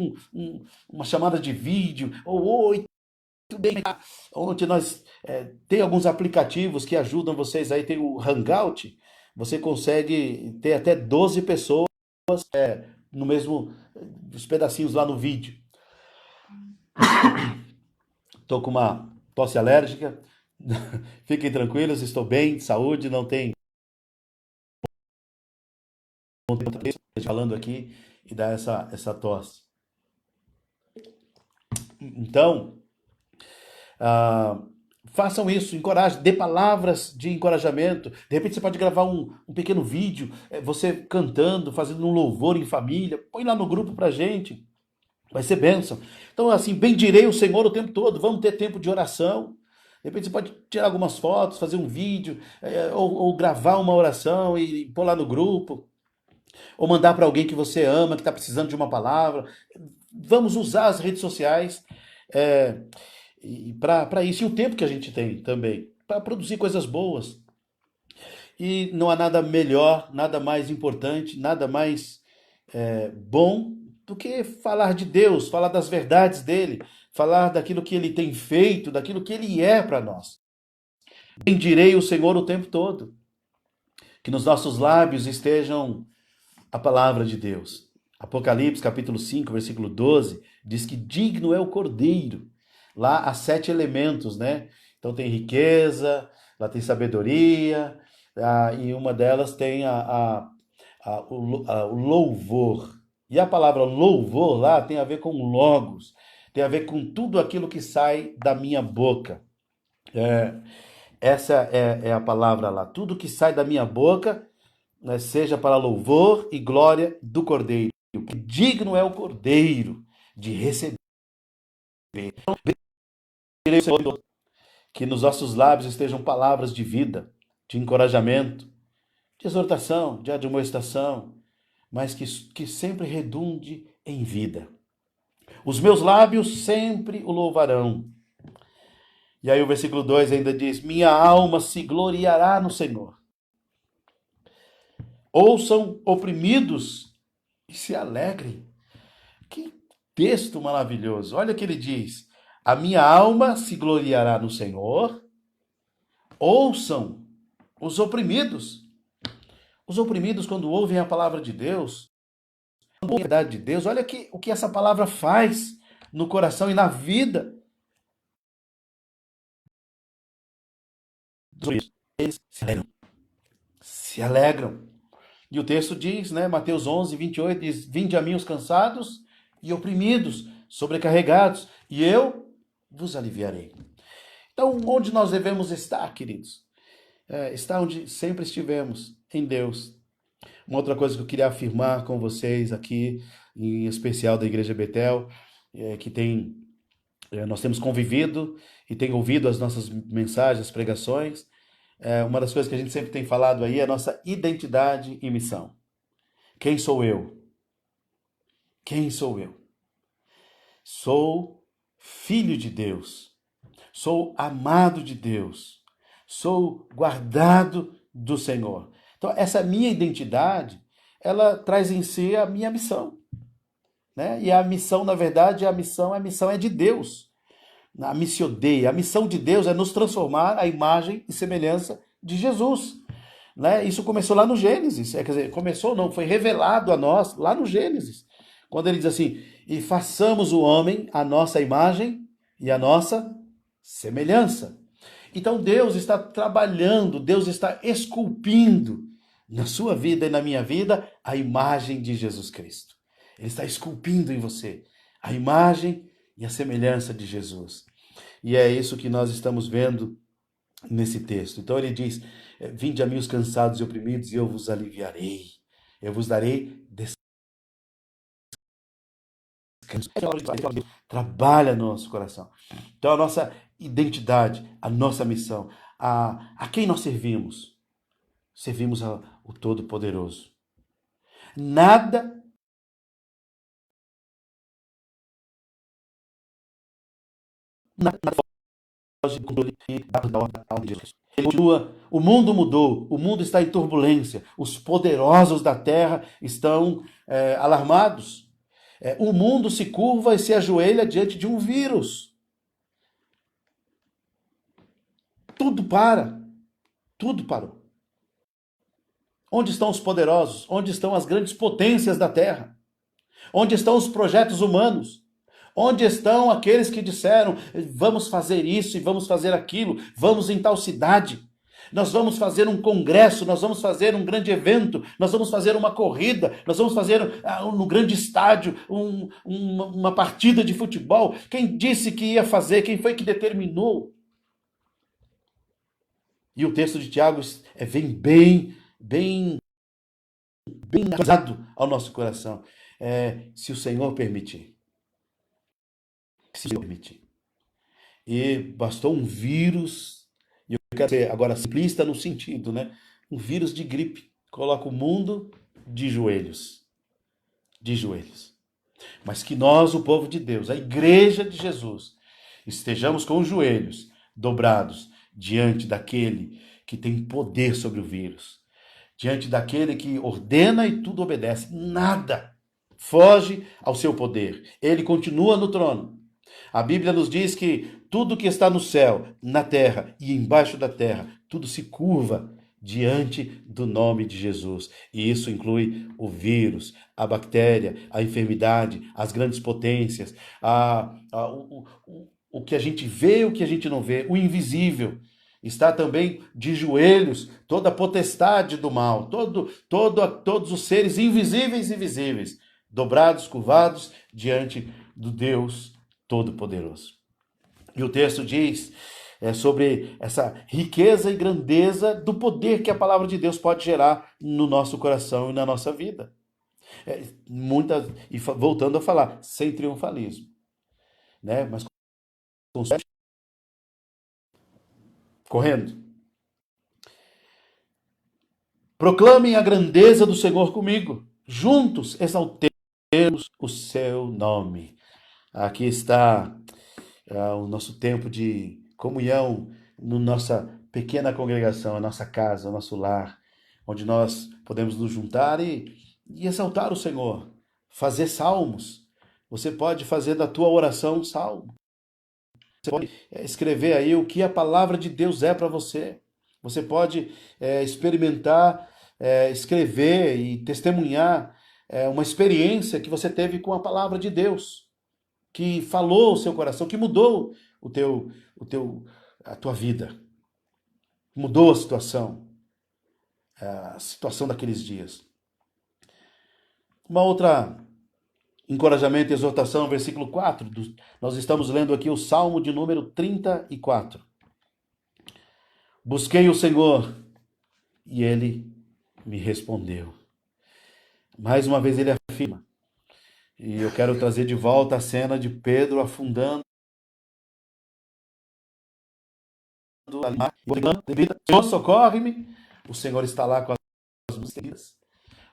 uma chamada de vídeo. Oi, tudo bem? Ontem nós tem alguns aplicativos que ajudam vocês aí. Tem o Hangout. Você consegue ter até 12 pessoas no mesmo, os pedacinhos lá no vídeo. Estou com uma tosse alérgica. Fiquem tranquilos, estou bem, saúde, não tem falando aqui e dá essa tosse. Então, ah, façam isso, encorajem, dê palavras de encorajamento. De repente você pode gravar um pequeno vídeo, você cantando, fazendo um louvor em família, põe lá no grupo pra gente, vai ser bênção. Então, assim, bendirei o Senhor o tempo todo, vamos ter tempo de oração. De repente você pode tirar algumas fotos, fazer um vídeo, ou gravar uma oração e pôr lá no grupo, ou mandar para alguém que você ama, que está precisando de uma palavra. Vamos usar as redes sociais é, para isso, e o tempo que a gente tem também, para produzir coisas boas. E não há nada melhor, nada mais importante, nada mais bom do que falar de Deus, falar das verdades dele, falar daquilo que ele tem feito, daquilo que ele é para nós. Bendirei o Senhor o tempo todo. Que nos nossos lábios estejam a palavra de Deus. Apocalipse capítulo 5, versículo 12, diz que digno é o Cordeiro. Lá há 7 elementos, né? Então tem riqueza, lá tem sabedoria, e uma delas tem o louvor. E a palavra louvor lá tem a ver com logos, tem a ver com tudo aquilo que sai da minha boca. Essa é a palavra lá. Tudo que sai da minha boca, né, seja para louvor e glória do Cordeiro. Que digno é o Cordeiro de receber. Que nos nossos lábios estejam palavras de vida, de encorajamento, de exortação, de admoestação, mas que sempre redunde em vida. Os meus lábios sempre o louvarão. E aí o versículo 2 ainda diz: minha alma se gloriará no Senhor. Ouçam oprimidos e se alegrem. Que texto maravilhoso. Olha o que ele diz: a minha alma se gloriará no Senhor. Ouçam os oprimidos. Os oprimidos, quando ouvem a palavra de Deus, a verdade de Deus, olha o que essa palavra faz no coração e na vida. Eles se alegram. Se alegram. E o texto diz, né, Mateus 11, 28, diz: vinde a mim os cansados e oprimidos, sobrecarregados, e eu vos aliviarei. Então, onde nós devemos estar, queridos? Estar onde sempre estivemos, em Deus. Uma outra coisa que eu queria afirmar com vocês aqui, em especial da Igreja Betel, que nós temos convivido e tem ouvido as nossas mensagens, pregações. Uma das coisas que a gente sempre tem falado aí é a nossa identidade e missão. Quem sou eu? Quem sou eu? Sou filho de Deus. Sou amado de Deus. Sou guardado do Senhor. Então, essa minha identidade, ela traz em si a minha missão. Né? E a missão, na verdade, a missão é de Deus. A missio Dei, a missão de Deus é nos transformar à imagem e semelhança de Jesus. Né? Isso começou lá no Gênesis. Quer dizer, começou não, foi revelado a nós lá no Gênesis. Quando ele diz assim: e façamos o homem a nossa imagem e a nossa semelhança. Então Deus está trabalhando, Deus está esculpindo na sua vida e na minha vida a imagem de Jesus Cristo. Ele está esculpindo em você a imagem e a semelhança de Jesus. E é isso que nós estamos vendo nesse texto. Então ele diz: vinde a mim os cansados e oprimidos e eu vos aliviarei. Eu vos darei descanso. Trabalha no nosso coração. Então a nossa identidade, a nossa missão, a quem nós servimos? Servimos ao Todo-Poderoso. Nada foge do controle da ordem de Deus. Ele continua, o mundo mudou, o mundo está em turbulência, os poderosos da terra estão alarmados. O mundo se curva e se ajoelha diante de um vírus. Tudo para. Tudo parou. Onde estão os poderosos? Onde estão as grandes potências da terra? Onde estão os projetos humanos? Onde estão aqueles que disseram, vamos fazer isso e vamos fazer aquilo, vamos em tal cidade, nós vamos fazer um congresso, nós vamos fazer um grande evento, nós vamos fazer uma corrida, nós vamos fazer no grande estádio uma partida de futebol. Quem disse que ia fazer? Quem foi que determinou? E o texto de Tiago vem bem atrasado ao nosso coração. Se o Senhor permitir. Se o Senhor permitir. E bastou um vírus, e eu quero ser agora simplista no sentido, né? Um vírus de gripe. Coloca o mundo de joelhos. De joelhos. Mas que nós, o povo de Deus, a igreja de Jesus, estejamos com os joelhos dobrados diante daquele que tem poder sobre o vírus. Diante daquele que ordena e tudo obedece. Nada foge ao seu poder. Ele continua no trono. A Bíblia nos diz que tudo que está no céu, na terra e embaixo da terra, tudo se curva diante do nome de Jesus. E isso inclui o vírus, a bactéria, a enfermidade, as grandes potências, o que a gente vê, o que a gente não vê, o invisível. Está também de joelhos toda a potestade do mal, todos os seres invisíveis e visíveis, dobrados, curvados diante do Deus Todo-Poderoso. E o texto diz sobre essa riqueza e grandeza do poder que a palavra de Deus pode gerar no nosso coração e na nossa vida. E voltando a falar, sem triunfalismo, né? Mas correndo. Proclamem a grandeza do Senhor comigo. Juntos exaltemos o seu nome. Aqui está o nosso tempo de comunhão na nossa pequena congregação, a nossa casa, o nosso lar, onde nós podemos nos juntar e exaltar o Senhor, fazer salmos. Você pode fazer da tua oração um salmo. Você pode escrever aí o que a palavra de Deus é para você. Você pode experimentar, escrever e testemunhar uma experiência que você teve com a palavra de Deus, que falou o seu coração, que mudou a tua vida, mudou a situação daqueles dias. Uma outra encorajamento e exortação, versículo 4, nós estamos lendo aqui o Salmo de número 34. Busquei o Senhor e Ele me respondeu. Mais uma vez ele afirma. E eu quero trazer de volta a cena de Pedro afundando. Senhor, socorre-me. O Senhor está lá com as mãos estendidas.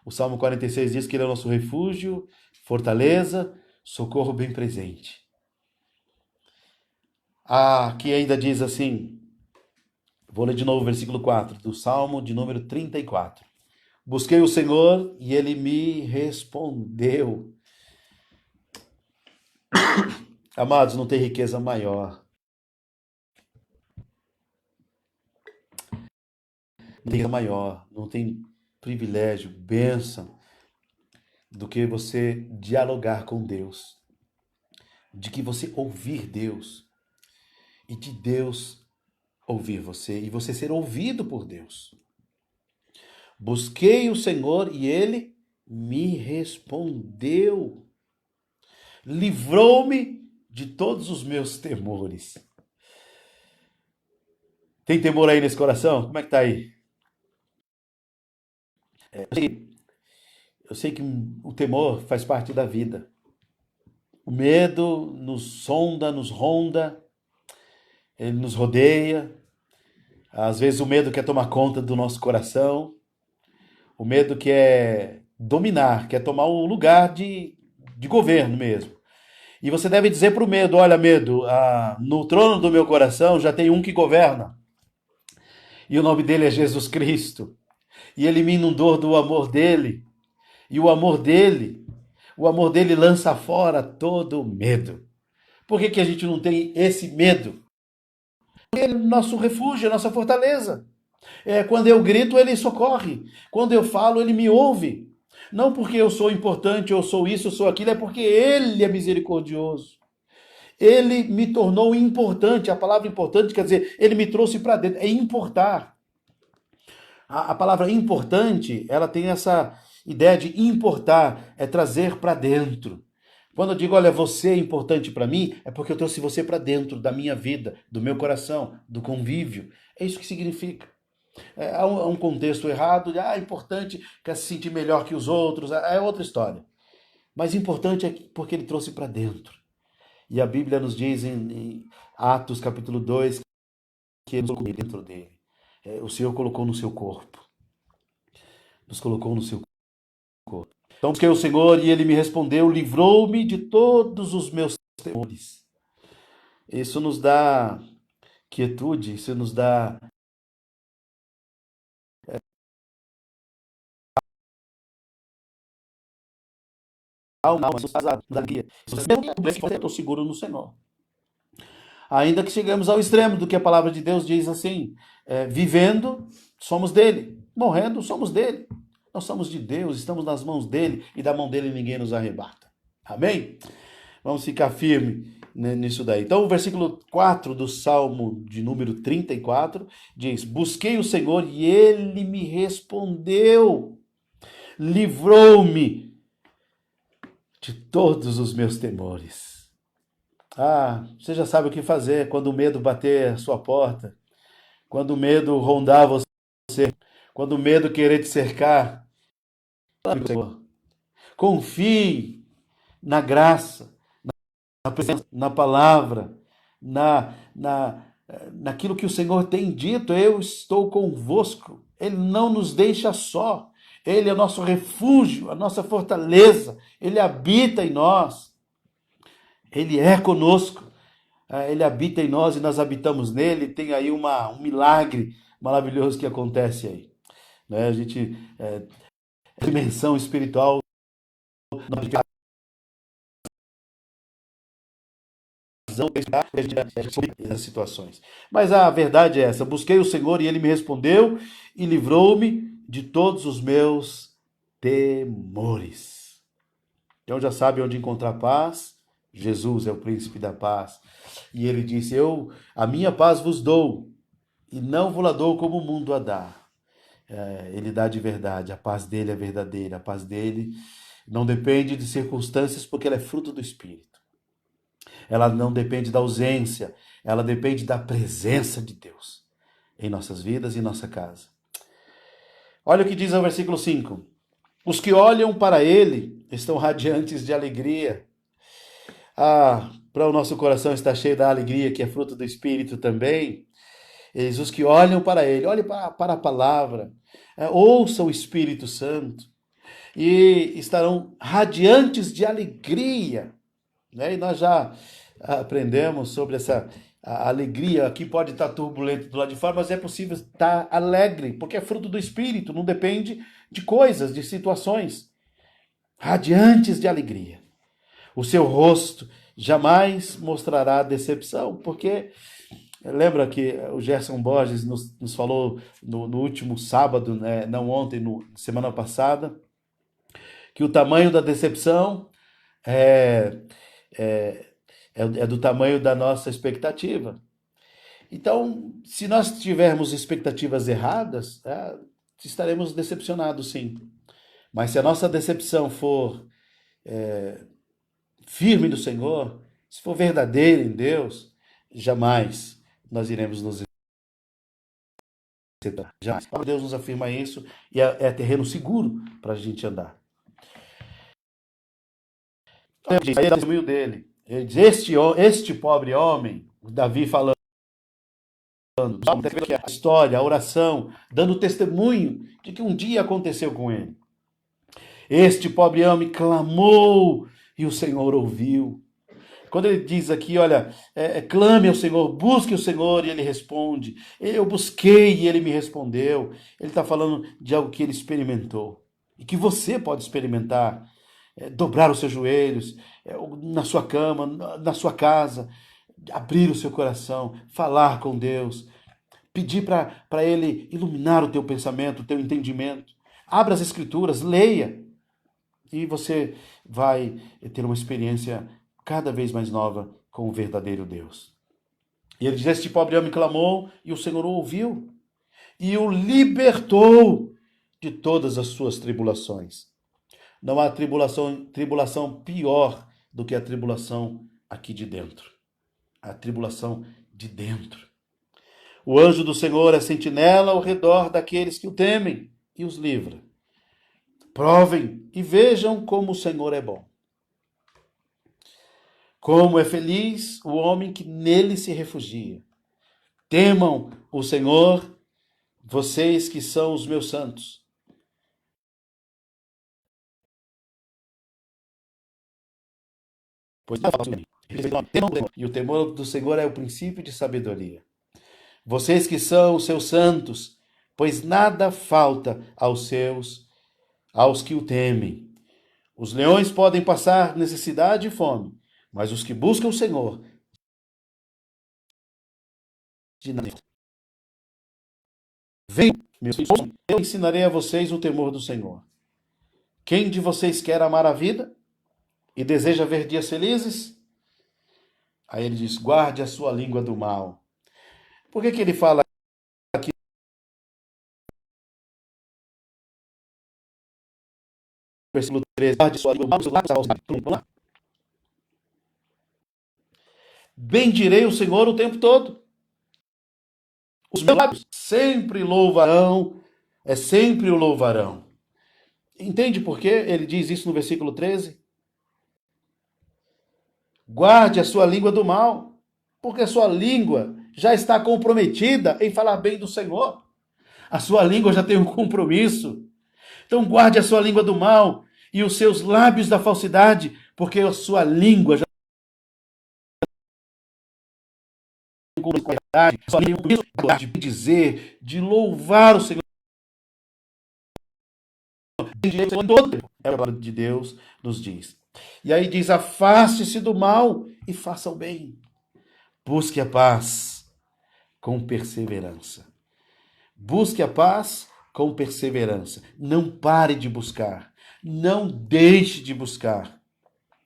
O Salmo 46 diz que Ele é o nosso refúgio, fortaleza, socorro bem presente. Aqui ainda diz assim, vou ler de novo o versículo 4, do Salmo de número 34. Busquei o Senhor e Ele me respondeu. Amados, não tem riqueza maior. Não tem riqueza maior, não tem privilégio, bênção, do que você dialogar com Deus, de que você ouvir Deus e de Deus ouvir você e você ser ouvido por Deus. Busquei o Senhor e Ele me respondeu. Livrou-me de todos os meus temores. Tem temor aí nesse coração? Como é que tá aí? Eu sei que o temor faz parte da vida. O medo nos sonda, nos ronda, ele nos rodeia. Às vezes o medo quer tomar conta do nosso coração. O medo quer dominar, quer tomar o lugar de governo mesmo. E você deve dizer para o medo, olha medo, no trono do meu coração já tem um que governa. E o nome dele é Jesus Cristo. E ele me inundou do amor dele. E o amor dele lança fora todo medo. Por que a gente não tem esse medo? Porque ele é nosso refúgio, é nossa fortaleza. Quando eu grito, ele socorre. Quando eu falo, ele me ouve. Não porque eu sou importante, eu sou isso, eu sou aquilo, é porque ele é misericordioso. ele me tornou importante. A palavra importante quer dizer, ele me trouxe para dentro. É importar. A palavra importante, ela tem essa ideia de importar, é trazer para dentro. Quando eu digo, olha, você é importante para mim, é porque eu trouxe você para dentro da minha vida, do meu coração, do convívio. É isso que significa. Há um contexto errado, de, importante, quer se sentir melhor que os outros, é outra história. Mas importante é porque ele trouxe para dentro. E a Bíblia nos diz em Atos capítulo 2 que ele colocou dentro dele. O Senhor colocou no seu corpo. Nos colocou no seu corpo. Então busquei o Senhor e ele me respondeu, livrou-me de todos os meus temores. Isso nos dá quietude, isso nos dá calma, nos dá alegria. Eu estou seguro no Senhor. Ainda que chegamos ao extremo do que a palavra de Deus diz assim, vivendo, somos dele, morrendo, somos dele. Nós somos de Deus, estamos nas mãos dele e da mão dele ninguém nos arrebata. Amém? Vamos ficar firme nisso daí. Então o versículo 4 do Salmo de número 34 diz, busquei o Senhor e ele me respondeu, livrou-me de todos os meus temores. Você já sabe o que fazer quando o medo bater a sua porta, quando o medo rondar você, quando o medo querer te cercar. Senhor, confie na graça, na presença, na palavra, naquilo que o Senhor tem dito. Eu estou convosco. Ele não nos deixa só. Ele é o nosso refúgio, a nossa fortaleza. Ele habita em nós. Ele é conosco, ele habita em nós e nós habitamos nele. Tem aí um milagre maravilhoso que acontece aí. A gente, dimensão espiritual, nas situações. Mas a verdade é essa, busquei o Senhor e ele me respondeu e livrou-me de todos os meus temores. Então já sabe onde encontrar paz. Jesus é o príncipe da paz. E ele disse, a minha paz vos dou, e não vos la dou como o mundo a dá. Ele dá de verdade, a paz dele é verdadeira, a paz dele não depende de circunstâncias, porque ela é fruto do Espírito. Ela não depende da ausência, ela depende da presença de Deus em nossas vidas e em nossa casa. Olha o que diz o versículo 5. Os que olham para ele estão radiantes de alegria. Para o nosso coração estar cheio da alegria, que é fruto do Espírito também. Os que olham para ele, olhem para a palavra, ouçam o Espírito Santo e estarão radiantes de alegria. E nós já aprendemos sobre essa alegria, que pode estar turbulento do lado de fora, mas é possível estar alegre, porque é fruto do Espírito, não depende de coisas, de situações. Radiantes de alegria. O seu rosto jamais mostrará decepção, porque lembra que o Gerson Borges nos falou no último sábado, né, não ontem, semana passada, que o tamanho da decepção é do tamanho da nossa expectativa. Então, se nós tivermos expectativas erradas, estaremos decepcionados, sim. Mas se a nossa decepção for firme no Senhor, se for verdadeira em Deus, jamais nós iremos nos decepcionar. Jamais. Deus nos afirma isso e é terreno seguro para a gente andar. Ele diz, este pobre homem, Davi falando, a história, a oração, dando testemunho de que um dia aconteceu com ele. Este pobre homem clamou e o Senhor ouviu. Quando ele diz aqui, olha, clame ao Senhor, busque o Senhor e ele responde. Eu busquei e ele me respondeu. Ele está falando de algo que ele experimentou e que você pode experimentar. Dobrar os seus joelhos na sua cama, na sua casa, abrir o seu coração, falar com Deus, pedir para Ele iluminar o teu pensamento, o teu entendimento. Abra as Escrituras, leia, e você vai ter uma experiência cada vez mais nova com o verdadeiro Deus. E ele diz: este pobre homem clamou e o Senhor o ouviu e o libertou de todas as suas tribulações. Não há tribulação pior do que a tribulação aqui de dentro. A tribulação de dentro. O anjo do Senhor é sentinela ao redor daqueles que o temem e os livra. Provem e vejam como o Senhor é bom. Como é feliz o homem que nele se refugia. Temam o Senhor, vocês que são os meus santos. Pois e o temor do Senhor é o princípio de sabedoria. Vocês que são os seus santos, pois nada falta aos que o temem. Os leões podem passar necessidade e fome, mas os que buscam o Senhor, de nada. Venham, meus filhos, eu ensinarei a vocês o temor do Senhor. Quem de vocês quer amar a vida e deseja ver dias felizes? Aí ele diz: guarde a sua língua do mal. Por que ele fala aqui no versículo 13? Guarde a sua língua do mal. Bendirei o Senhor o tempo todo. Os meus lábios sempre louvarão, sempre o louvarão. Entende por que ele diz isso no versículo 13? Guarde a sua língua do mal, porque a sua língua já está comprometida em falar bem do Senhor. A sua língua já tem um compromisso. Então guarde a sua língua do mal e os seus lábios da falsidade, porque a sua língua já tem um compromisso de dizer, de louvar o Senhor. É a palavra de Deus nos diz. E aí diz: afaste-se do mal e faça o bem. Busque a paz com perseverança. Busque a paz com perseverança. Não pare de buscar. Não deixe de buscar.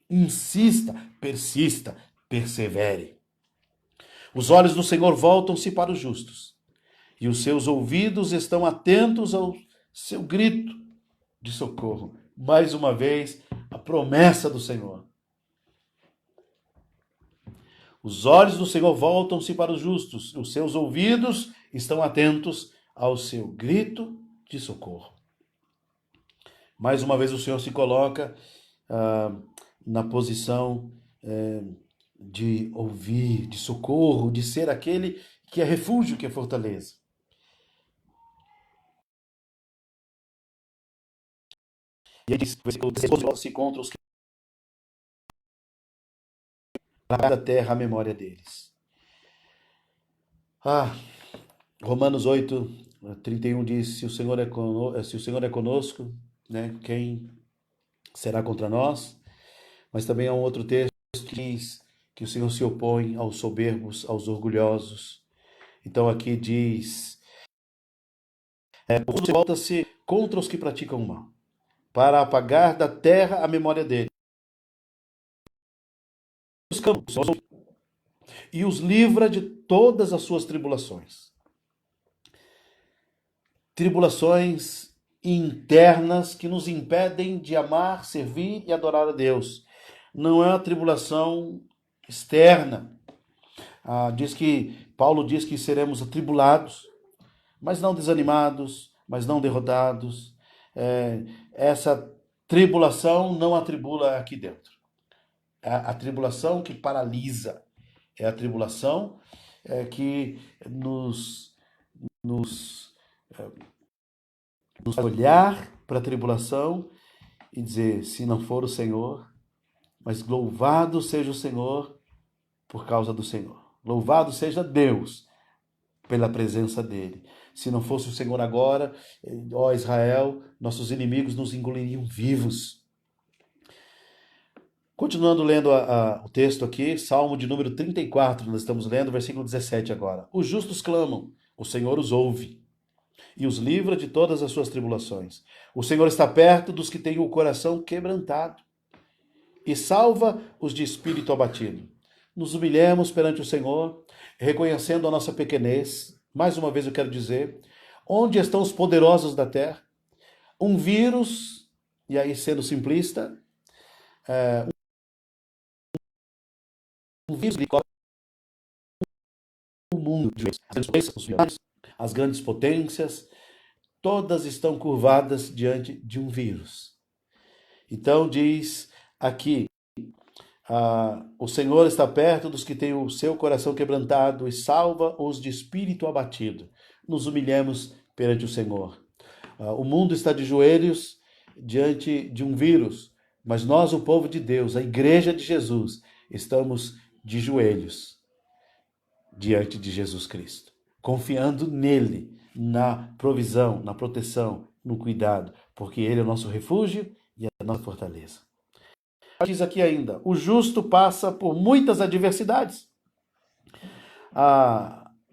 Insista, persista, persevere. Os olhos do Senhor voltam-se para os justos, e os seus ouvidos estão atentos ao seu grito de socorro. Mais uma vez, a promessa do Senhor. Os olhos do Senhor voltam-se para os justos, os seus ouvidos estão atentos ao seu grito de socorro. Mais uma vez o Senhor se coloca na posição de ouvir, de socorro, de ser aquele que é refúgio, que é fortaleza. E ele diz: se contra os que da terra a memória deles. Romanos 8:31 diz: se o Senhor é conosco, né, quem será contra nós? Mas também há um outro texto que diz que o Senhor se opõe aos soberbos, aos orgulhosos. Então aqui diz: volta-se contra os que praticam o mal, para apagar da terra a memória dele. E os livra de todas as suas tribulações. Tribulações internas que nos impedem de amar, servir e adorar a Deus. Não é uma tribulação externa. Paulo diz que seremos atribulados, mas não desanimados, mas não derrotados. Essa tribulação não atribula aqui dentro. A tribulação que paralisa, é a tribulação que nos olhar para a tribulação e dizer: se não for o Senhor, mas louvado seja o Senhor por causa do Senhor. Louvado seja Deus pela presença dele. Se não fosse o Senhor agora, ó Israel, nossos inimigos nos engoliriam vivos. Continuando lendo o texto aqui, Salmo de número 34, nós estamos lendo, versículo 17 agora. Os justos clamam, o Senhor os ouve e os livra de todas as suas tribulações. O Senhor está perto dos que têm o coração quebrantado e salva os de espírito abatido. nos humilhemos perante o Senhor, reconhecendo a nossa pequenez. Mais uma vez eu quero dizer, onde estão os poderosos da terra? Um vírus, e aí sendo simplista, um vírus que coloca o mundo de as grandes potências, todas estão curvadas diante de um vírus. Então diz aqui, o Senhor está perto dos que têm o seu coração quebrantado e salva os de espírito abatido. Nos humilhemos perante o Senhor. O mundo está de joelhos diante de um vírus, mas nós, o povo de Deus, a igreja de Jesus, estamos de joelhos diante de Jesus Cristo, confiando nele, na provisão, na proteção, no cuidado, porque ele é o nosso refúgio e a nossa fortaleza. Diz aqui ainda, o justo passa por muitas adversidades.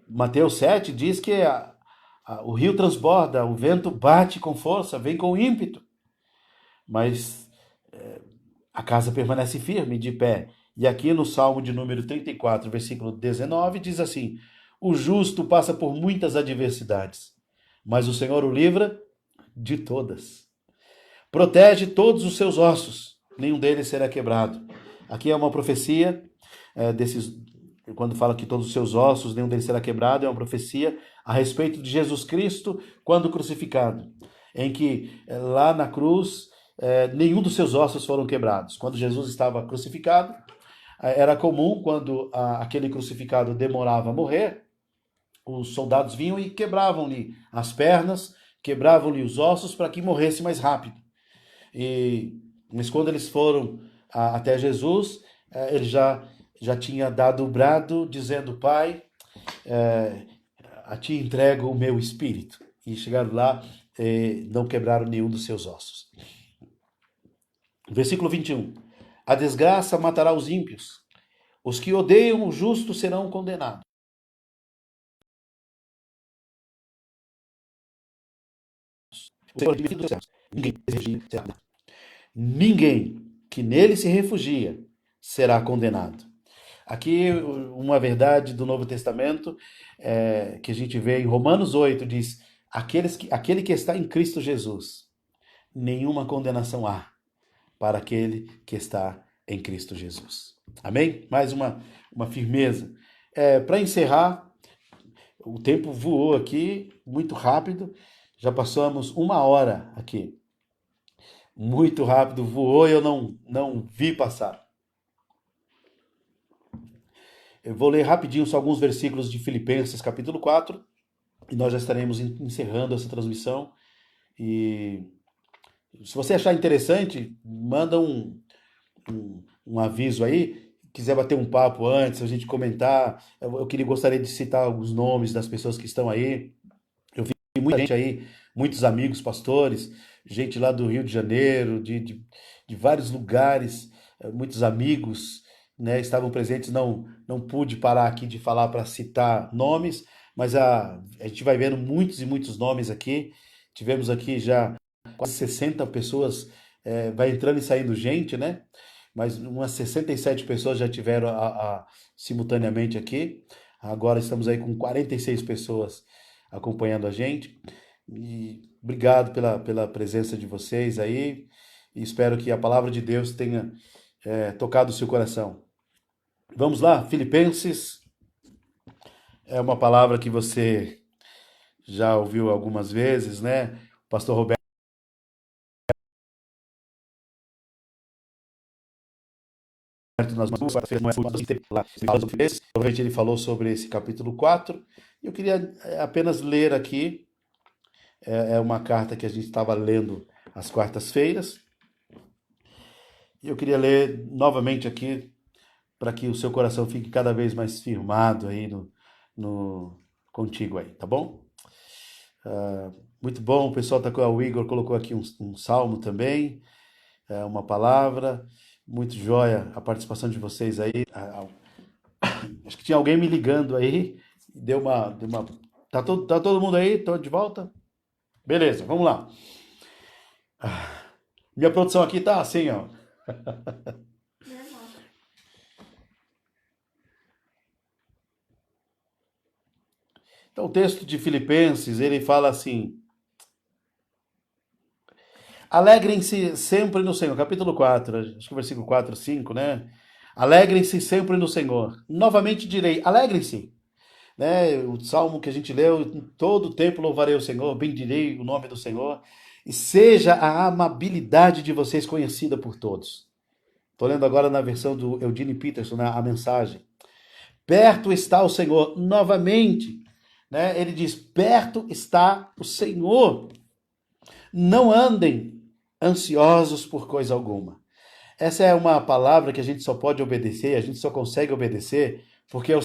Mateus 7 diz que o rio transborda, o vento bate com força, vem com ímpeto, mas a casa permanece firme, de pé. E aqui no Salmo de número 34, versículo 19, diz assim, o justo passa por muitas adversidades, mas o Senhor o livra de todas. Protege todos os seus ossos, nenhum deles será quebrado. Aqui é uma profecia, quando fala que todos os seus ossos, nenhum deles será quebrado, é uma profecia a respeito de Jesus Cristo quando crucificado, em que lá na cruz nenhum dos seus ossos foram quebrados. Quando Jesus estava crucificado, era comum, quando aquele crucificado demorava a morrer, os soldados vinham e quebravam-lhe as pernas, quebravam-lhe os ossos para que morresse mais rápido. Mas quando eles foram até Jesus, ele já tinha dado o brado, dizendo, Pai, a ti entrego o meu espírito. E chegaram lá, não quebraram nenhum dos seus ossos. Versículo 21. A desgraça matará os ímpios. Os que odeiam o justo serão condenados. Ninguém que nele se refugia será condenado. Aqui uma verdade do Novo Testamento que a gente vê em Romanos 8, diz, aquele que está em Cristo Jesus, nenhuma condenação há para aquele que está em Cristo Jesus. Amém? Mais uma firmeza. Para encerrar, o tempo voou aqui muito rápido, já passamos 1 hora aqui. Muito rápido, voou e eu não vi passar. Eu vou ler rapidinho só alguns versículos de Filipenses capítulo 4 e nós já estaremos encerrando essa transmissão. E se você achar interessante, manda um aviso aí. Quiser bater um papo antes, a gente comentar. Eu gostaria de citar alguns nomes das pessoas que estão aí. Eu vi muita gente aí, muitos amigos pastores, gente lá do Rio de Janeiro, de vários lugares, muitos amigos, né, estavam presentes. Não pude parar aqui de falar para citar nomes, mas a gente vai vendo muitos e muitos nomes aqui. Tivemos aqui já quase 60 pessoas, vai entrando e saindo gente, né? Mas umas 67 pessoas já tiveram simultaneamente aqui. Agora estamos aí com 46 pessoas acompanhando a gente. E obrigado pela presença de vocês aí. E espero que a palavra de Deus tenha tocado o seu coração. Vamos lá, Filipenses. É uma palavra que você já ouviu algumas vezes, né? O pastor Roberto provavelmente ele falou sobre esse capítulo 4. Eu queria apenas ler aqui, é uma carta que a gente estava lendo às quartas-feiras, e eu queria ler novamente aqui, para que o seu coração fique cada vez mais firmado aí contigo aí, tá bom? Muito bom, o pessoal o Igor colocou aqui um salmo também, uma palavra, muito joia a participação de vocês aí. Acho que tinha alguém me ligando aí, deu uma... Tá todo mundo aí? Tô de volta? Beleza, vamos lá. Minha produção aqui tá assim, ó. Então, o texto de Filipenses, ele fala assim: alegrem-se sempre no Senhor. Capítulo 4, acho que o versículo 4, 5, né? Alegrem-se sempre no Senhor. Novamente direi, alegrem-se. Né? O salmo que a gente leu, em todo o tempo louvarei o Senhor, bendirei o nome do Senhor. E seja a amabilidade de vocês conhecida por todos. Estou lendo agora na versão do Eugene Peterson, né, a mensagem. Perto está o Senhor. Novamente, né, ele diz, perto está o Senhor. Não andem ansiosos por coisa alguma. Essa é uma palavra que a gente só pode obedecer, a gente só consegue obedecer, porque é o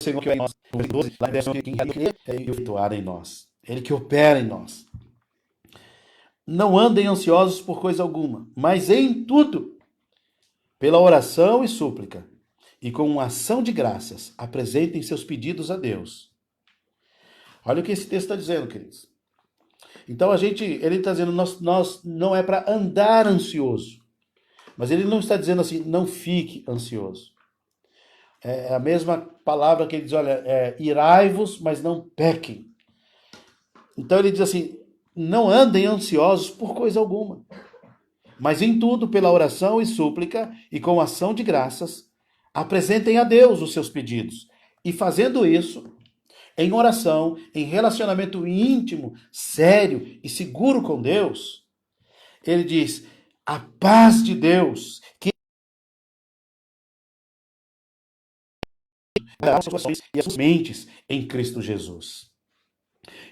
Senhor que é em nós. No versículo 12, lá em 10, quem é efetuar em nós. Ele que opera em nós. Não andem ansiosos por coisa alguma, mas em tudo, pela oração e súplica, e com uma ação de graças, apresentem seus pedidos a Deus. Olha o que esse texto está dizendo, queridos. Então ele está dizendo, nós não é para andar ansioso, mas ele não está dizendo assim, não fique ansioso. É a mesma palavra que ele diz, olha, irai-vos, mas não pequem. Então ele diz assim, não andem ansiosos por coisa alguma, mas em tudo, pela oração e súplica e com ação de graças, apresentem a Deus os seus pedidos. E fazendo isso, em oração, em relacionamento íntimo, sério e seguro com Deus, ele diz, a paz de Deus, que as corações e as suas mentes em Cristo Jesus.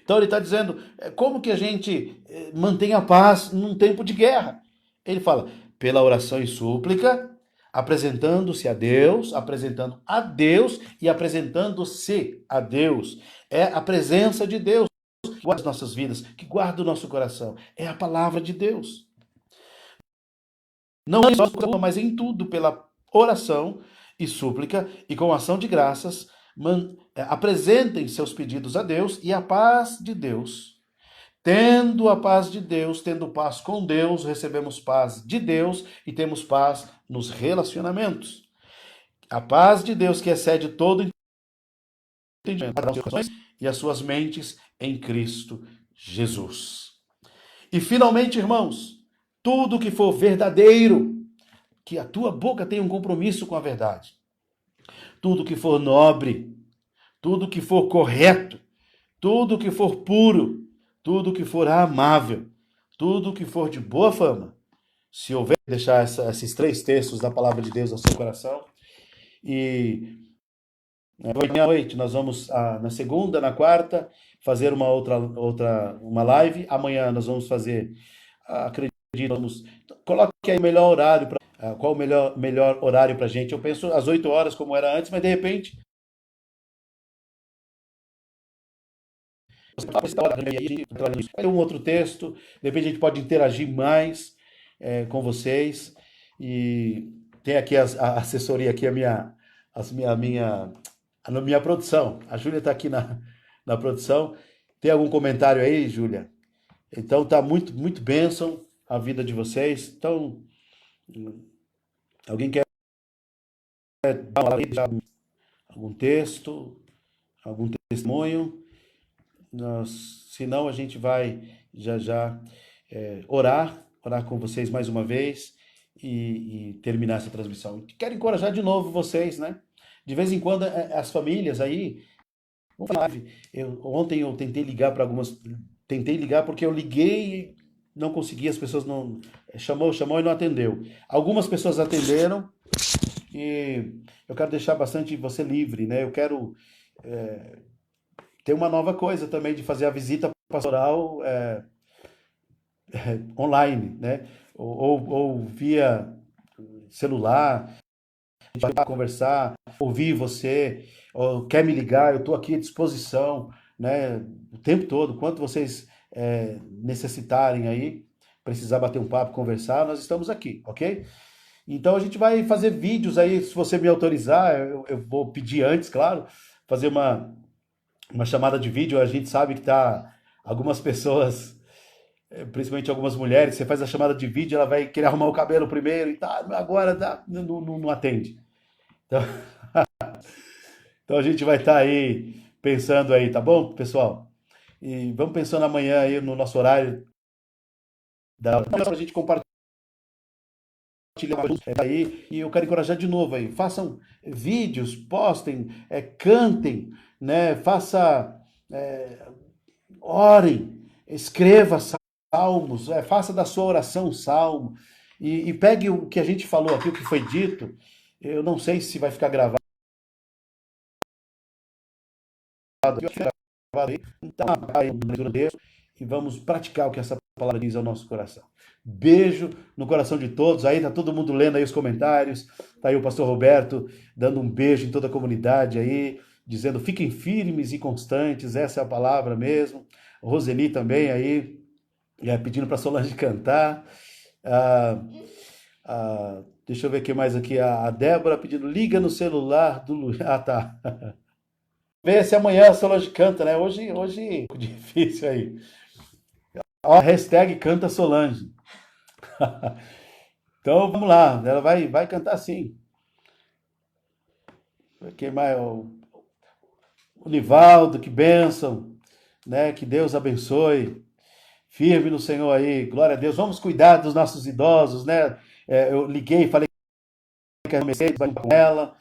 Então ele está dizendo, como que a gente mantém a paz num tempo de guerra? Ele fala, pela oração e súplica, apresentando-se a Deus, apresentando a Deus e apresentando-se a Deus. É a presença de Deus que guarda as nossas vidas, que guarda o nosso coração. É a palavra de Deus. Não é só, mas em tudo, pela oração e súplica e com ação de graças, apresentem seus pedidos a Deus e a paz de Deus. Tendo a paz de Deus, tendo paz com Deus, recebemos paz de Deus e temos paz nos relacionamentos. A paz de Deus que excede todo entendimento e as suas mentes em Cristo Jesus. E finalmente, irmãos, tudo que for verdadeiro, que a tua boca tenha um compromisso com a verdade. Tudo que for nobre, tudo que for correto, tudo que for puro, tudo que for amável, tudo que for de boa fama. Se houver, deixar esses 3 textos da palavra de Deus no seu coração. E hoje à noite nós vamos, na segunda, na quarta, fazer uma live. Amanhã nós vamos fazer, acredito, coloque aí o melhor horário, qual o melhor horário para a gente. Eu penso às 8 horas, como era antes, mas de repente vai um outro texto, de repente a gente pode interagir mais com vocês. E tem aqui a assessoria, aqui a minha produção. A Júlia está aqui na produção. Tem algum comentário aí, Júlia? Então tá muito bênção a vida de vocês. Então, alguém quer dar algum texto, algum testemunho? Senão a gente vai já orar com vocês mais uma vez e terminar essa transmissão. Quero encorajar de novo vocês, né? De vez em quando as famílias aí, ontem eu tentei ligar para tentei ligar porque eu liguei e não consegui, as pessoas não chamou e não atendeu. Algumas pessoas atenderam e eu quero deixar bastante você livre, né? Eu quero ter uma nova coisa também de fazer a visita pastoral online, né? Ou via celular, a gente vai conversar, ouvir você, ou quer me ligar, eu estou aqui à disposição, né? O tempo todo, quanto vocês necessitarem aí, precisar bater um papo, conversar, nós estamos aqui, ok? Então a gente vai fazer vídeos aí, se você me autorizar, eu vou pedir antes, claro, fazer uma chamada de vídeo. A gente sabe que tá algumas pessoas, principalmente algumas mulheres, você faz a chamada de vídeo, ela vai querer arrumar o cabelo primeiro e tá, agora não atende. Então, então a gente vai estar aí pensando aí, tá bom, pessoal? E vamos pensando amanhã aí no nosso horário para a gente compartilhar aí. E eu quero encorajar de novo aí. Façam vídeos, postem, cantem, né? Orem, escreva salmos, faça da sua oração um salmo. E pegue o que a gente falou aqui, o que foi dito. Eu não sei se vai ficar gravado aí. Então, aí, leitura desse, e vamos praticar o que essa palavra diz ao nosso coração. Beijo no coração de todos. Aí tá todo mundo lendo aí os comentários. Tá aí o pastor Roberto dando um beijo em toda a comunidade aí, dizendo fiquem firmes e constantes, essa é a palavra mesmo. Roseli também aí, pedindo para Solange cantar. Ah, deixa eu ver o que mais aqui. A Débora pedindo, liga no celular do Luiz. Ah, tá. Ver se amanhã a Solange canta, né? Hoje difícil aí. Ó, hashtag canta Solange. Então vamos lá, ela vai cantar sim. Quem mais? O Nivaldo, que bênção, né? Que Deus abençoe. Firme no Senhor aí, glória a Deus. Vamos cuidar dos nossos idosos, né? Eu liguei, falei que a Mercedes vai com ela,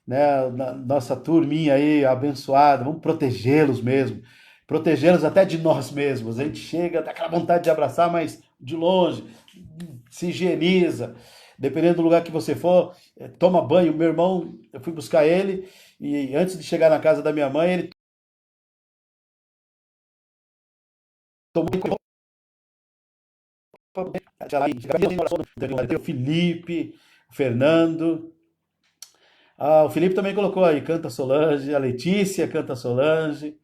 né? Nossa turminha aí abençoada, vamos protegê-los mesmo. Protegê-los até de nós mesmos. A gente chega, dá aquela vontade de abraçar, mas de longe, se higieniza. Dependendo do lugar que você for, toma banho. Meu irmão, eu fui buscar ele e antes de chegar na casa da minha mãe, ele tomou o Felipe, o Fernando. O Felipe também colocou aí, canta Solange, a Letícia canta Solange.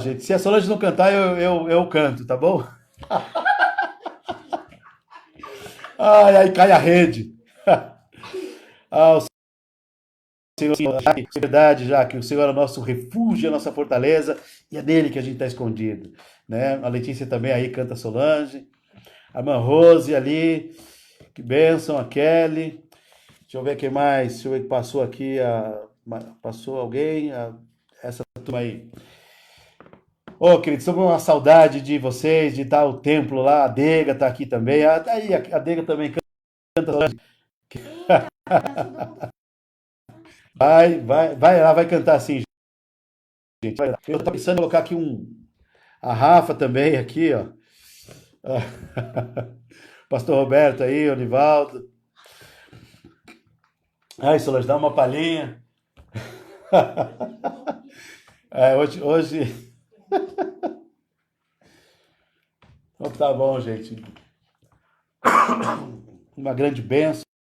Gente, se a Solange não cantar, eu canto, tá bom? Aí cai a rede. O Senhor, verdade, já que o Senhor é o nosso refúgio, a nossa fortaleza, e é nele que a gente está escondido, né? A Letícia também aí canta Solange. A irmã Rose ali, que bênção, a Kelly. Deixa eu ver quem mais. Deixa eu ver que passou aqui. Passou alguém? Essa turma aí. Queridos, estou com uma saudade de vocês, de estar o templo lá. A Dega está aqui também. Tá aí, a Dega também canta. Vai lá, vai cantar assim, gente. Eu estou pensando em colocar aqui a Rafa também, aqui, ó. Pastor Roberto aí, o Nivaldo. Solange, dá uma palhinha. Hoje. Então tá bom, gente. Uma grande bênção.